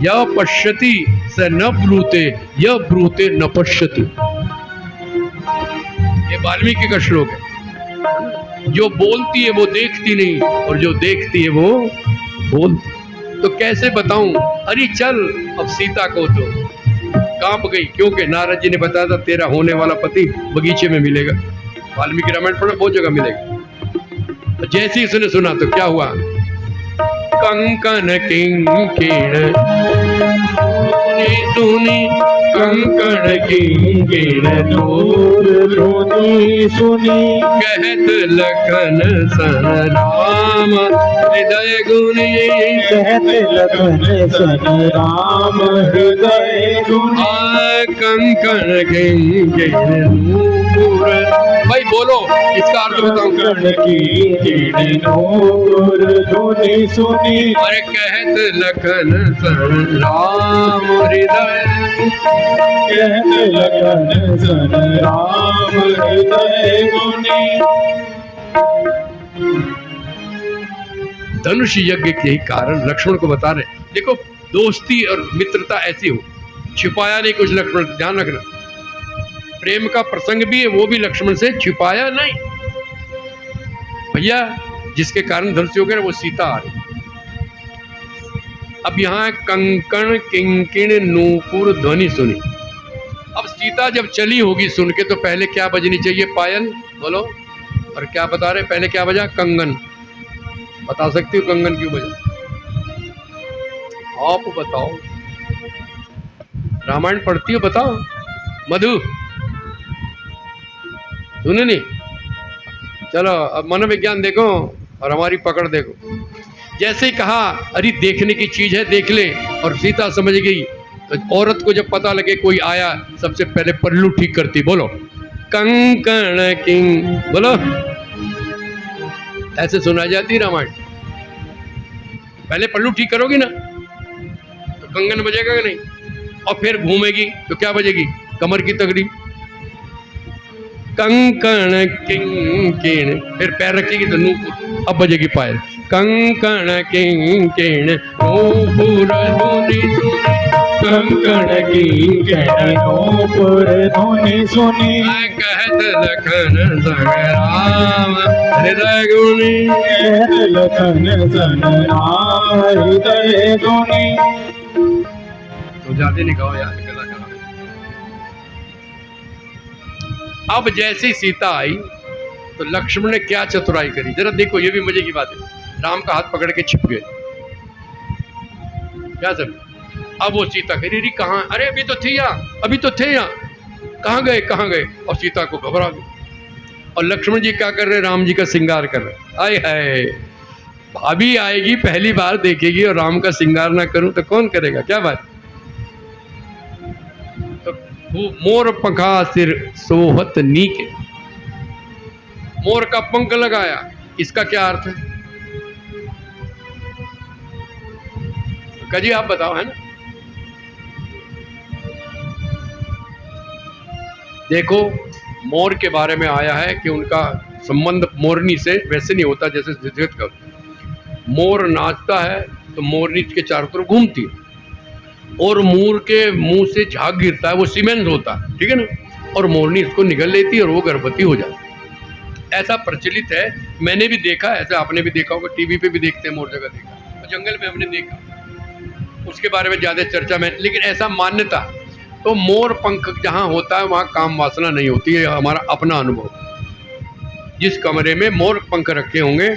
A: यह पश्यति स न ब्रूते, यह ब्रूते न पश्यति। ये वाल्मीकि का श्लोक है। जो बोलती है वो देखती नहीं, और जो देखती है वो बोलती। तो कैसे बताऊं? अरे चल, अब सीता को तो कांप गई, क्योंकि नारद जी ने बताया था तेरा होने वाला पति बगीचे में मिलेगा। वाल्मीकि रामायण पढ़ो, बहुत जगह मिलेगा। जैसे ही उसने सुना तो क्या हुआ? कंकन किंकिण सुनी, कंकन किंकिण
B: दूर सुनी सुनी,
A: कहत लखन सन राम हृदय गुनी।
B: कहत लखन सन राम हृदय गुनी।
A: कंकन किंकिण नूपुर। भाई बोलो, इसका अर्थ बताऊं।
B: कंकन किंकिण नूपुर धुनी सुनी,
A: अरे कहत लखन सन राम हृदय,
B: कहत लखन सन राम हृदय गुनी।
A: धनुष यज्ञ के ही कारण लक्ष्मण को बता रहे। देखो, दोस्ती और मित्रता ऐसी हो, छिपाया नहीं कुछ लक्ष्मण, ध्यान रखना। प्रेम का प्रसंग भी है, वो भी लक्ष्मण से छिपाया नहीं। भैया, जिसके कारण धनुष योग है वो सीता आ रही। अब यहाँ कंकण किंकिण नूपुर ध्वनि सुनी। अब सीता जब चली होगी सुन के, तो पहले क्या बजनी चाहिए? पायल। बोलो। और क्या बता रहे? पहले क्या बजा? कंगन। बता सकती हो कंगन क्यों बजा? आप बताओ, रामायण पढ़ती हो? बताओ मधु, सुने नहीं? चलो अब मनोविज्ञान देखो और हमारी पकड़ देखो। जैसे ही कहा अरे देखने की चीज है, देख ले, और सीता समझ गई। तो औरत को जब पता लगे कोई आया, सबसे पहले पल्लू ठीक करती। बोलो कंकण किंग, बोलो। ऐसे सुनाई जाती रामायण। पहले पल्लू ठीक करोगी ना तो कंगन बजेगा कि नहीं, और फिर घूमेगी तो क्या बजेगी? कमर की तगड़ी। कंकण किंकिण, फिर पैर रखेगी तो नूपुर, अब बजेगी पायल। कंकण किंकिण नूपुर धुनी सुनी,
B: कंकण किंकिण नूपुर धुनी सुनी,
A: कहत लखन सन राम हृदय गुनी।
B: कहत लखन सन राम हृदय गुनी।
A: तो ज्यादा नहीं कहो यार, गला खराब। अब जैसी सीता आई तो लक्ष्मण ने क्या चतुराई करी, जरा देखो, ये भी मजे की बात है। राम का हाथ पकड़ के छिप गए। क्या सब? अब वो सीता कह रही कहाँ? अरे अभी तो थी यहाँ, अभी तो थे यहाँ, कहाँ गए, कहाँ गए? और सीता को घबरा गई। और लक्ष्मण जी क्या कर रहे? राम जी का श्रृंगार कर रहे। आय हाय, भाभी आएगी, पहली बार देखेगी, और राम का श्रृंगार ना करूं तो कौन करेगा? क्या बात? तो वो मोर पंखा सिर सोहत नीके, मोर का पंख लगाया, इसका क्या अर्थ है? कजी आप बताओ, है ना? देखो, मोर के बारे में आया है कि उनका संबंध मोरनी से वैसे नहीं होता जैसे का। मोर नाचता है तो मोरनी के चारों तरफ घूमती है, और मोर के मुंह से झाग गिरता है, वो सीमेंट होता है, ठीक है ना, और मोरनी उसको निगल लेती है और वो गर्भवती हो जाती है। ऐसा प्रचलित है, मैंने भी देखा, ऐसा आपने भी देखा होगा, टीवी पे भी देखते हैं, मोर जगह देखा, और जंगल में हमने देखा, उसके बारे में ज़्यादा चर्चा में, लेकिन ऐसा मान्यता। तो मोर पंख जहाँ होता है वहाँ काम वासना नहीं होती है, हमारा अपना अनुभव। जिस कमरे में मोर पंख रखे होंगे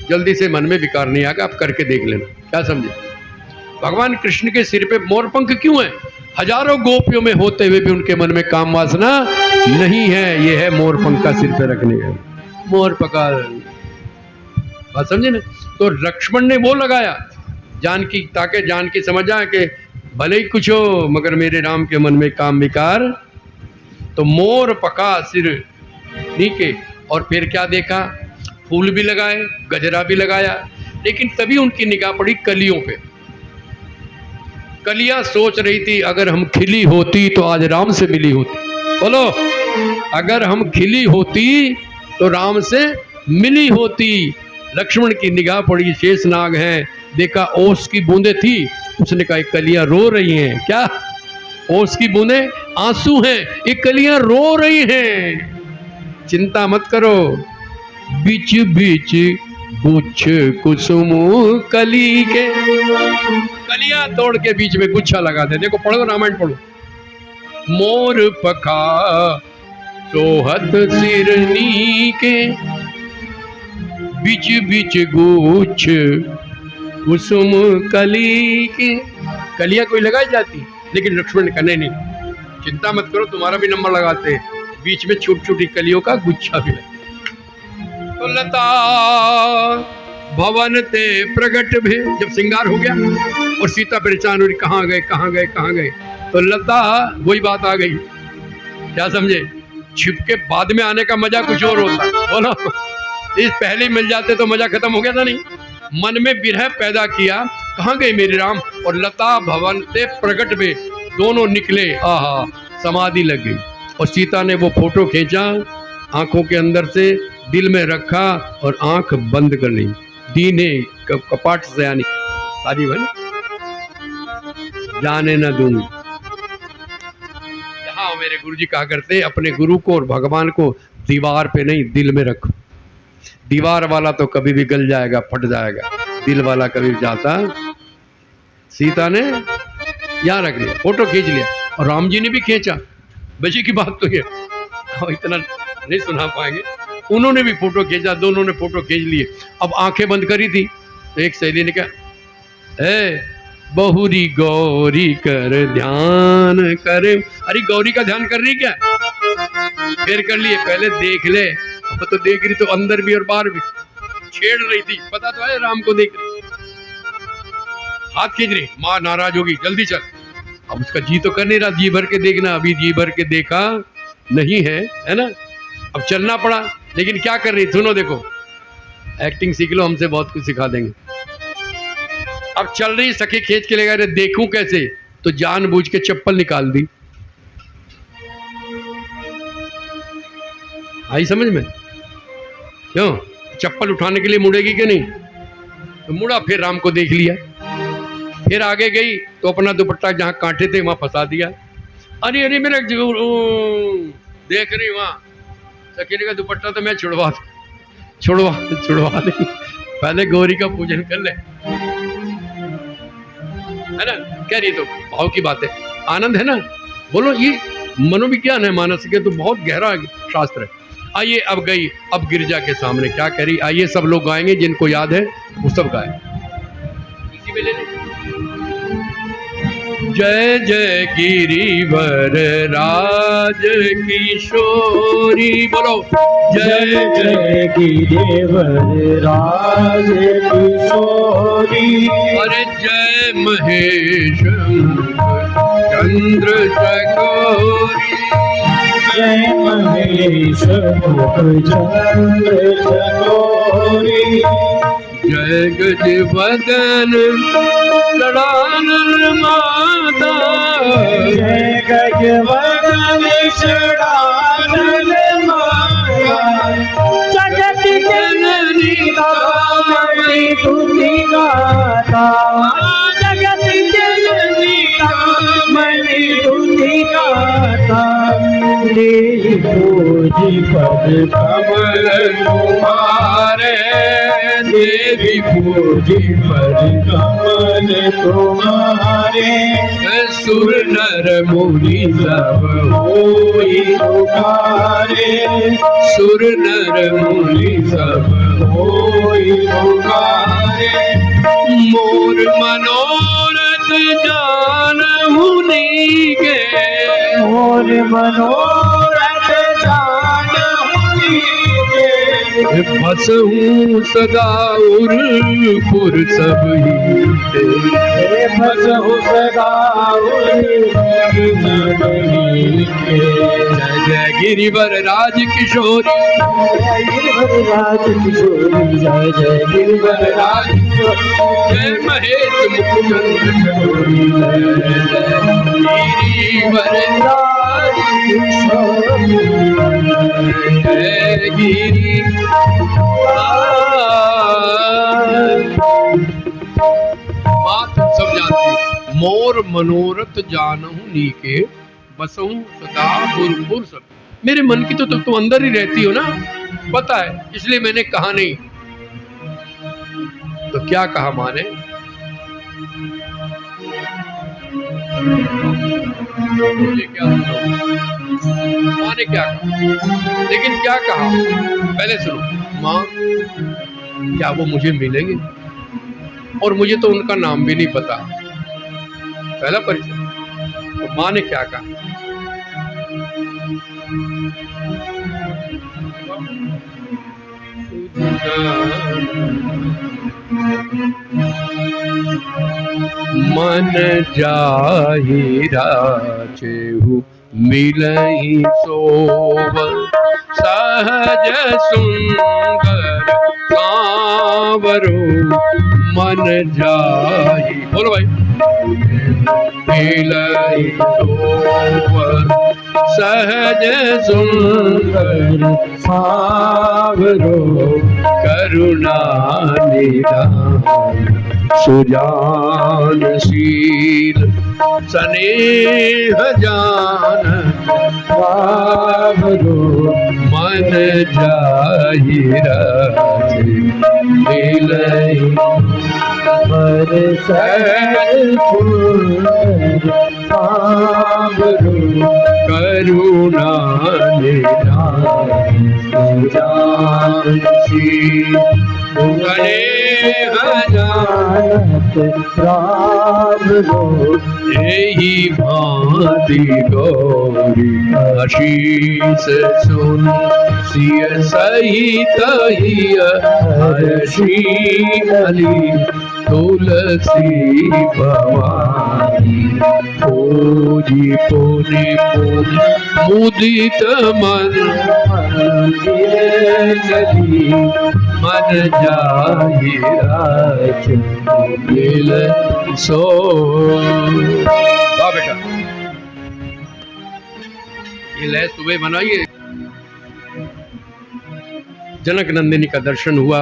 A: जल्दी से मन में विकार नहीं आएगा, आप करके देख लेना, क्या समझे। भगवान कृष्ण के सिर पे मोर पंख क्यों है? हजारों गोपियों में होते हुए भी उनके मन में काम वासना नहीं है, ये है मोर पंख का सिर पे रखने का, मोर पका, बात समझे ना। तो लक्ष्मण ने वो लगाया जानकी, ताकि जानकी समझ जाए कि भले ही कुछ हो मगर मेरे राम के मन में काम विकार। तो मोर पका सिर नीके, और फिर क्या देखा, फूल भी लगाए, गजरा भी लगाया, लेकिन तभी उनकी निगाह पड़ी कलियों पे। कलियां सोच रही थी अगर हम खिली होती तो आज राम से मिली होती। बोलो, अगर हम खिली होती तो राम से मिली होती। लक्ष्मण की निगाह पड़ी, शेषनाग हैं, देखा ओस की बूंदें थी, उसने कहा कलियां रो रही हैं। क्या? ओस की बूंदें आंसू हैं, ये कलियां रो रही हैं। चिंता मत करो, बीच बीच गुच्छ कुसुम कली के, कलियां तोड़ के बीच में गुच्छा लगाते। देखो, पढ़ो रामायण पढ़ो। मोर पखा सोहत सिरनी के, बीच बीच गुच्छ कुसुम कली के। कलियां कोई लगाई जाती, लेकिन लक्ष्मण ने कहा नहीं, चिंता मत करो, तुम्हारा भी नंबर लगाते हैं, बीच में छोटी छोटी कलियों का गुच्छा भी लगा। तो लता भवन ते प्रगट भे, जब श्रृंगार हो गया और सीता परेशान हो रही, कहाँ गए कहाँ गए कहाँ गए, तो लता वही बात आ गई, क्या समझे। छिप के बाद में आने का मजा कुछ और होता, बोलो, इस पहले मिल जाते तो मजा खत्म हो गया था। नहीं, मन में विरह पैदा किया, कहाँ गए मेरे राम, और लता भवन ते प्रगट भे, दोनों निकले, आहा, समाधि लग गई। और सीता ने वो फोटो खींचा, आंखों के अंदर से दिल में रखा और आंख बंद कर ली। दीने कपाट से आनी सारी बन जाने न दूंगी। यहाँ मेरे गुरुजी कहा करते, अपने गुरु को और भगवान को दीवार पे नहीं, दिल में रखो। दीवार वाला तो कभी भी गल जाएगा, फट जाएगा, दिल वाला कभी जाता। सीता ने यहाँ रख लिया, फोटो खींच लिया, और राम जी ने भी खींचा। बची की बात तो ये, इतना नहीं सुना पाएंगे, उन्होंने भी फोटो खींचा, दोनों ने फोटो खींच लिए। अब आंखें बंद करी थी तो एक सहेली ने कहा, बहुरी गौरी कर ध्यान करे। अरे गौरी का ध्यान कर रही क्या? फिर कर लिए, पहले देख ले। अब तो देख रही तो अंदर भी और बाहर भी, छेड़ रही थी, पता तो है राम को देख रही, हाथ खींच रही, माँ नाराज होगी, जल्दी चल। अब उसका जी तो कर नहीं रहा, जी भर के देखना, अभी जी भर के देखा नहीं है ना, अब चलना पड़ा। लेकिन क्या कर रही, सुनो, देखो, एक्टिंग सीख लो, हमसे बहुत कुछ सिखा देंगे। अब चल रही, सखी खींच के ले गए, देखूं कैसे, तो जानबूझ के चप्पल निकाल दी। आई समझ में? क्यों? चप्पल उठाने के लिए मुड़ेगी कि नहीं, तो मुड़ा, फिर राम को देख लिया। फिर आगे गई तो अपना दुपट्टा जहां कांटे थे वहां फंसा दिया। अरे अरे मेरा देख रही वहां, सकीने का दुपट्टा तो मैं छुड़वा दे, पहले गौरी का पूजन कर ले, है ना। कह रही तो भाव की बात है, आनंद है ना। बोलो, ये मनोविज्ञान है, मानस के तो बहुत गहरा शास्त्र है। आइए, अब गई, अब गिरजा के सामने क्या कह रही, आइए सब लोग गाएंगे, जिनको याद है वो सब गाए, इसी में ले ले। जय जय गिरिवर राज किशोरी, बोलो
C: जय जय गिरिवर राज किशोरी।
A: अरे जय महेश चंद्र चकोरी,
C: जय महेश मुख चंद्र चकोरी।
A: जय गज वदन चढ़ानन माता,
C: जय गज वदन चढ़ानन माता। जगत जननी दात्री तुझी गाता, जगत जननी मणि दुनिया का तेरी खोज पद
B: कमल तुम्हारे देवी पूजी पर कमल तुम्हारे
A: सुर नर मुनि
B: सब होई पुकारे
A: सुर नर मुनि
B: सब होई पुकारे
A: मोर मनोरथ जानहु नीके
C: मोर मनोरथ जानहु नीके
A: बसहूँ सदा उरपुर सब ही
C: बसहु सदा
A: जय गिरिवर राज किशोरी
C: राज किशोरी जय जय गिरिवर राज
A: जय महेश मुकुंद किशोरी गिरिवर राज जय गिरी बात सब जानते हैं। मोर मनोरथ जानहु नीके बसहूँ सदा पुरपुर सब। मेरे मन की तो तुम अंदर ही रहती हो ना, पता है, इसलिए मैंने कहा नहीं। तो क्या कहा माने? मुझे क्या सुनो, माँ ने क्या कहा, लेकिन क्या कहा पहले सुनो। माँ, क्या वो मुझे मिलेंगे? और मुझे तो उनका नाम भी नहीं पता, पहला परिचय। तो माँ ने क्या कहा? मन जाहिरा चेहु मिलहि सोव सहज सुंदर कांवरो मन जाहि। बोलो भाई। मिलहि सोव सहज सुंदर
C: सावरो
A: करुणा निधान सुजानशील स्नेह जान
C: सावरो
A: मन जाहिरा मिलहि
C: पर सहज सावरो
A: करुणा निधान सुजानशील स्नेह
C: जानत राम रो
A: यही भांति गौरी आशीष सुन सिय सहित हर्षी अली तुलसी भवानी खोजी पुनि पुनि मुदित मन चली मन जाहि राज मिल सो। वाह बेटा, ये लय सुबह बनाइए। जनक नंदिनी का दर्शन हुआ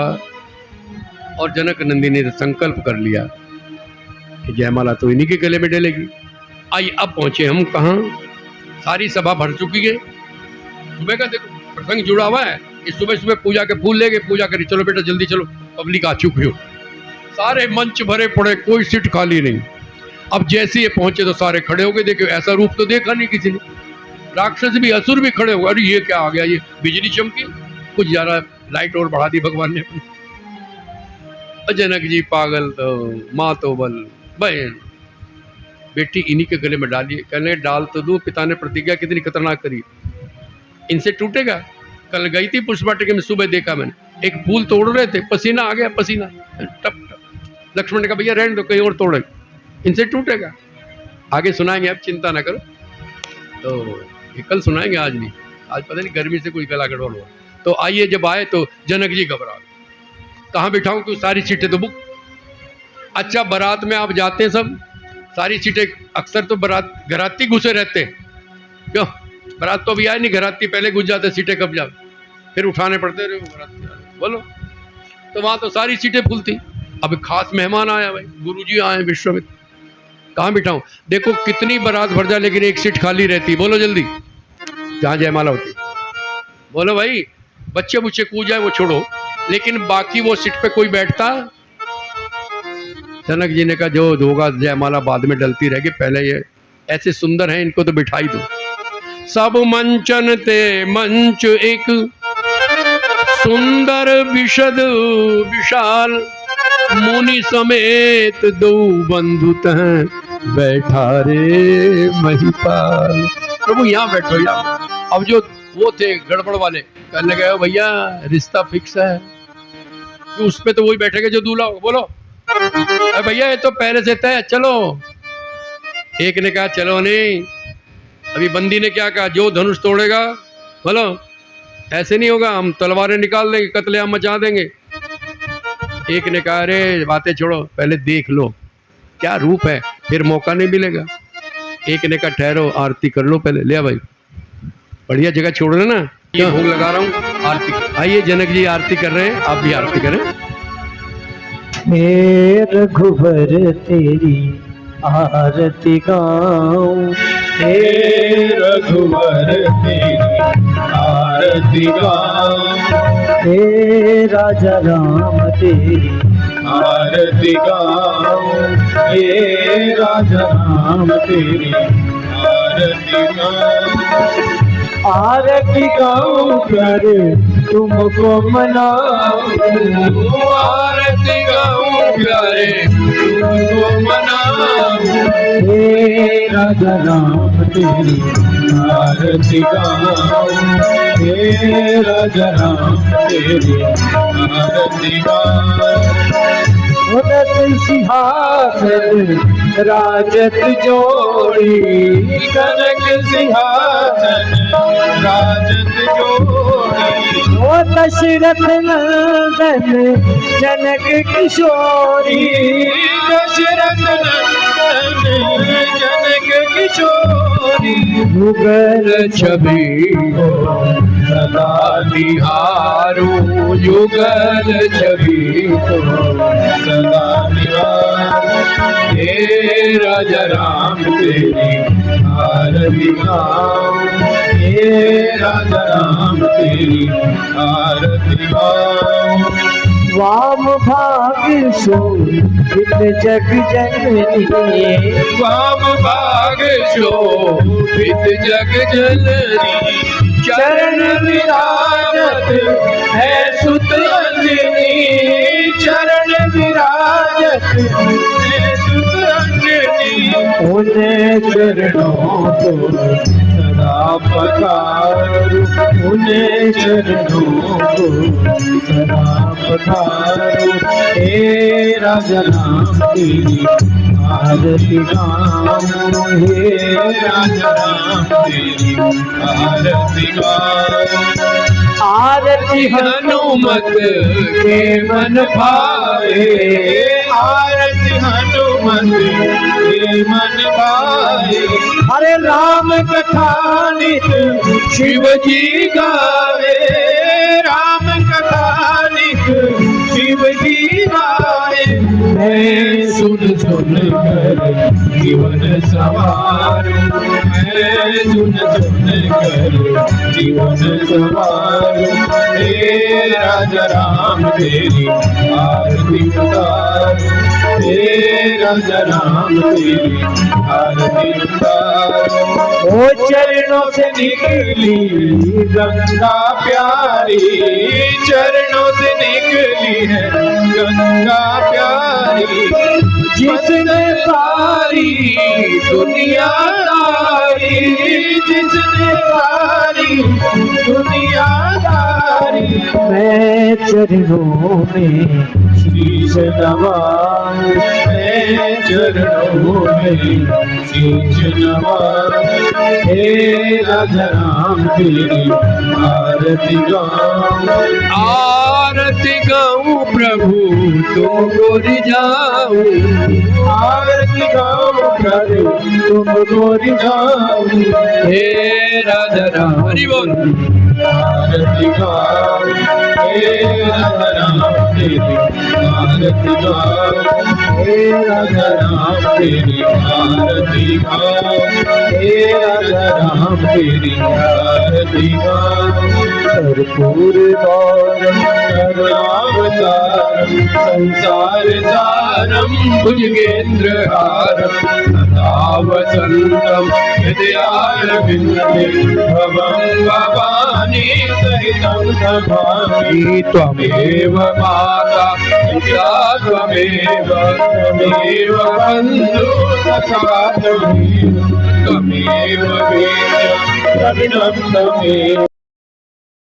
A: और जनक नंदिनी ने संकल्प कर लिया कि जयमाला तो इन्हीं के गले में डलेगी। आइए अब पहुंचे हम कहाँ, सारी सभा भर चुकी है। सुबह का देखो प्रसंग जुड़ा हुआ है। इस सुबह सुबह पूजा के फूल लेके पूजा करी, चलो बेटा जल्दी चलो, पब्लिक आ चुकी हो, सारे मंच भरे पड़े, कोई सीट खाली नहीं। अब जैसे ये पहुंचे तो सारे खड़े हो गए। देखो ऐसा रूप तो देखा नहीं किसी ने, राक्षस भी असुर भी खड़े हो गए। अरे ये क्या आ गया, ये बिजली चमकी, कुछ ज्यादा लाइट और बढ़ा दी भगवान ने अपनी। जनक जी पागल तो माँ तो बल, बहन बेटी इन्हीं के गले में डालिए। कहने डाल तो दूं, पिता ने प्रतिज्ञा कितनी खतरनाक करी, इनसे टूटेगा। कल गई थी पुष्पाटिका में, सुबह देखा मैंने, एक फूल तोड़ रहे थे, पसीना आ गया, पसीना टप टप। लक्ष्मण ने कहा भैया रहने दो, कहीं और तोड़े, इनसे टूटेगा। आगे सुनाएंगे, अब चिंता ना करो। तो ये कल सुनाएंगे, आज नहीं। आज पता नहीं गर्मी से कोई गला गड़बड़ हुआ। तो आइए, जब आए तो जनक जी घबरा गए, कहाँ बिठाऊं, क्यों सारी सीटें तो बुक। अच्छा बारात में आप जाते हैं सब, सारी सीटें अक्सर तो घराती घुसे रहते हैं, क्यों बारात तो अभी आए नहीं, घराती पहले घुस जाते, सीटें कब जाओ, फिर उठाने पड़ते रहे बोलो। तो वहाँ तो सारी सीटें फुल थी। अब खास मेहमान आया भाई, गुरुजी आए विश्वामित्र, कहाँ बिठाऊं? देखो कितनी बारात भर जाए लेकिन एक सीट खाली रहती। बोलो जल्दी, जहाँ जयमाला होती। बोलो भाई, बच्चे बुच्चे कूद जाए वो छोड़ो, लेकिन बाकी वो सीट पे कोई बैठता? जनक जी ने कहा जो होगा जयमाला बाद में डलती रहेगी, पहले ये ऐसे सुंदर हैं इनको तो बिठाई दो। सब मंचन ते मंच एक सुंदर विशद विशाल, मुनि समेत दो बंधु तह बैठा रे महिपाल। प्रभु यहाँ बैठो यहाँ। अब जो वो थे गड़बड़ वाले कहने लगे भैया रिश्ता फिक्स है, तो उस पे तो वही बैठेगा जो दूल्हा होगा। बोलो अरे भैया ये तो पहले से तय, चलो। एक ने कहा चलो नहीं। अभी बंदी ने क्या कहा, जो धनुष तोड़ेगा, बोलो ऐसे नहीं होगा, हम तलवारें निकाल देंगे, कत्लेआम मचा देंगे। एक ने कहा अरे बातें छोड़ो, पहले देख लो क्या रूप है, फिर मौका नहीं मिलेगा। एक ने कहा ठहरो आरती कर लो पहले। ले भाई, बढ़िया जगह छोड़ लेना, ये भोग लगा रहा हूँ, आरती। आइए जनक जी आरती कर रहे हैं, आप भी आरती करें।
C: हे रघुवर तेरी आरती गाऊं,
B: हे रघुवर तेरी आरती गाऊं,
C: हे राजा राम तेरी
B: आरती गाऊं, हे राजा राम तेरी आरती गाऊं।
C: आरती गाऊं कर तुमको मनाऊं,
B: आरती गाऊं प्यारे तुमको मनाऊं,
C: हे राजा राम तेरी
B: आरती गाऊं, हे राजा राम तेरी आरती गाऊं।
C: उन्नत सिंहासन राजत जोड़ी,
B: कनक सिंहासन राजत जोड़ी,
C: ओ दशरथ नंदन जनक किशोरी,
B: दशरथ नंदन जनक किशोरी,
C: युगल
A: छवि
B: सदा
A: निहारो, युगल छवि
B: सदा निहारो।
A: हे राजा राम
B: तेरी आरती गाऊं, हे राजा राम तेरी आरती गाऊं।
C: वाम भाग शोभित जग जननी,
A: वाम भाग शोभित जग जननी,
B: चरण विराजत है सुत अंजनी, चरण विराजत है सुत अंजनी।
C: उन्हें चरणों को
B: सदा पधारो, उन्हें चरणों को सदा पधारो। हे राजा राम तेरी आरती गाऊं, हे राजा राम तेरी आरती गाऊं।
C: आरती
A: हनुमत के मन भावे,
B: आरती हनुमत के मन भावे।
C: हरे राम कथा
B: नित शिव जी गावे, राम कथा नित शिव जी गावे। मैं सुन सुन कर जीवन सवारूं, मैं सुन सुन कर जीवन सवारूं। हे राजा राम तेरी आरती उतारूं, हे राजा राम तेरी आरती उतारूं।
C: ओ चरणों से
B: निकली गंगा प्यारी, चरणों से निकली है गंगा प्यारी।
C: जिसने
B: सारी दुनिया तारी, जिसने सारी दुनिया तारी।
C: मैं चरणों में
B: शीश नवाऊं, मैं चरणों में शीश नवाऊं। हे राजा राम तेरी आरती गाऊं,
A: आरती गाऊं प्रभु तुमको रिझाऊं,
B: आरती गाऊं प्रभु तुमको रिझाऊं,
A: हे राधा राम। हरि बोल।
B: आरती गाऊं हे राधा राम तेरी, आरती गाऊं हे राधा राम तेरी, आरती गाऊं हे राधा राम तेरी, आरती गाऊं। कर्पूर गौरम करुणावतारम संसार सारम भुजगेंद्र हारम सदा वसंतम हृदयारविंदे भवं भवानी सहितं नमामि। त्वमेव माता पिता त्वमेव बन्धु सखा त्वमेव वेद्यं द्रविणं त्वमेव।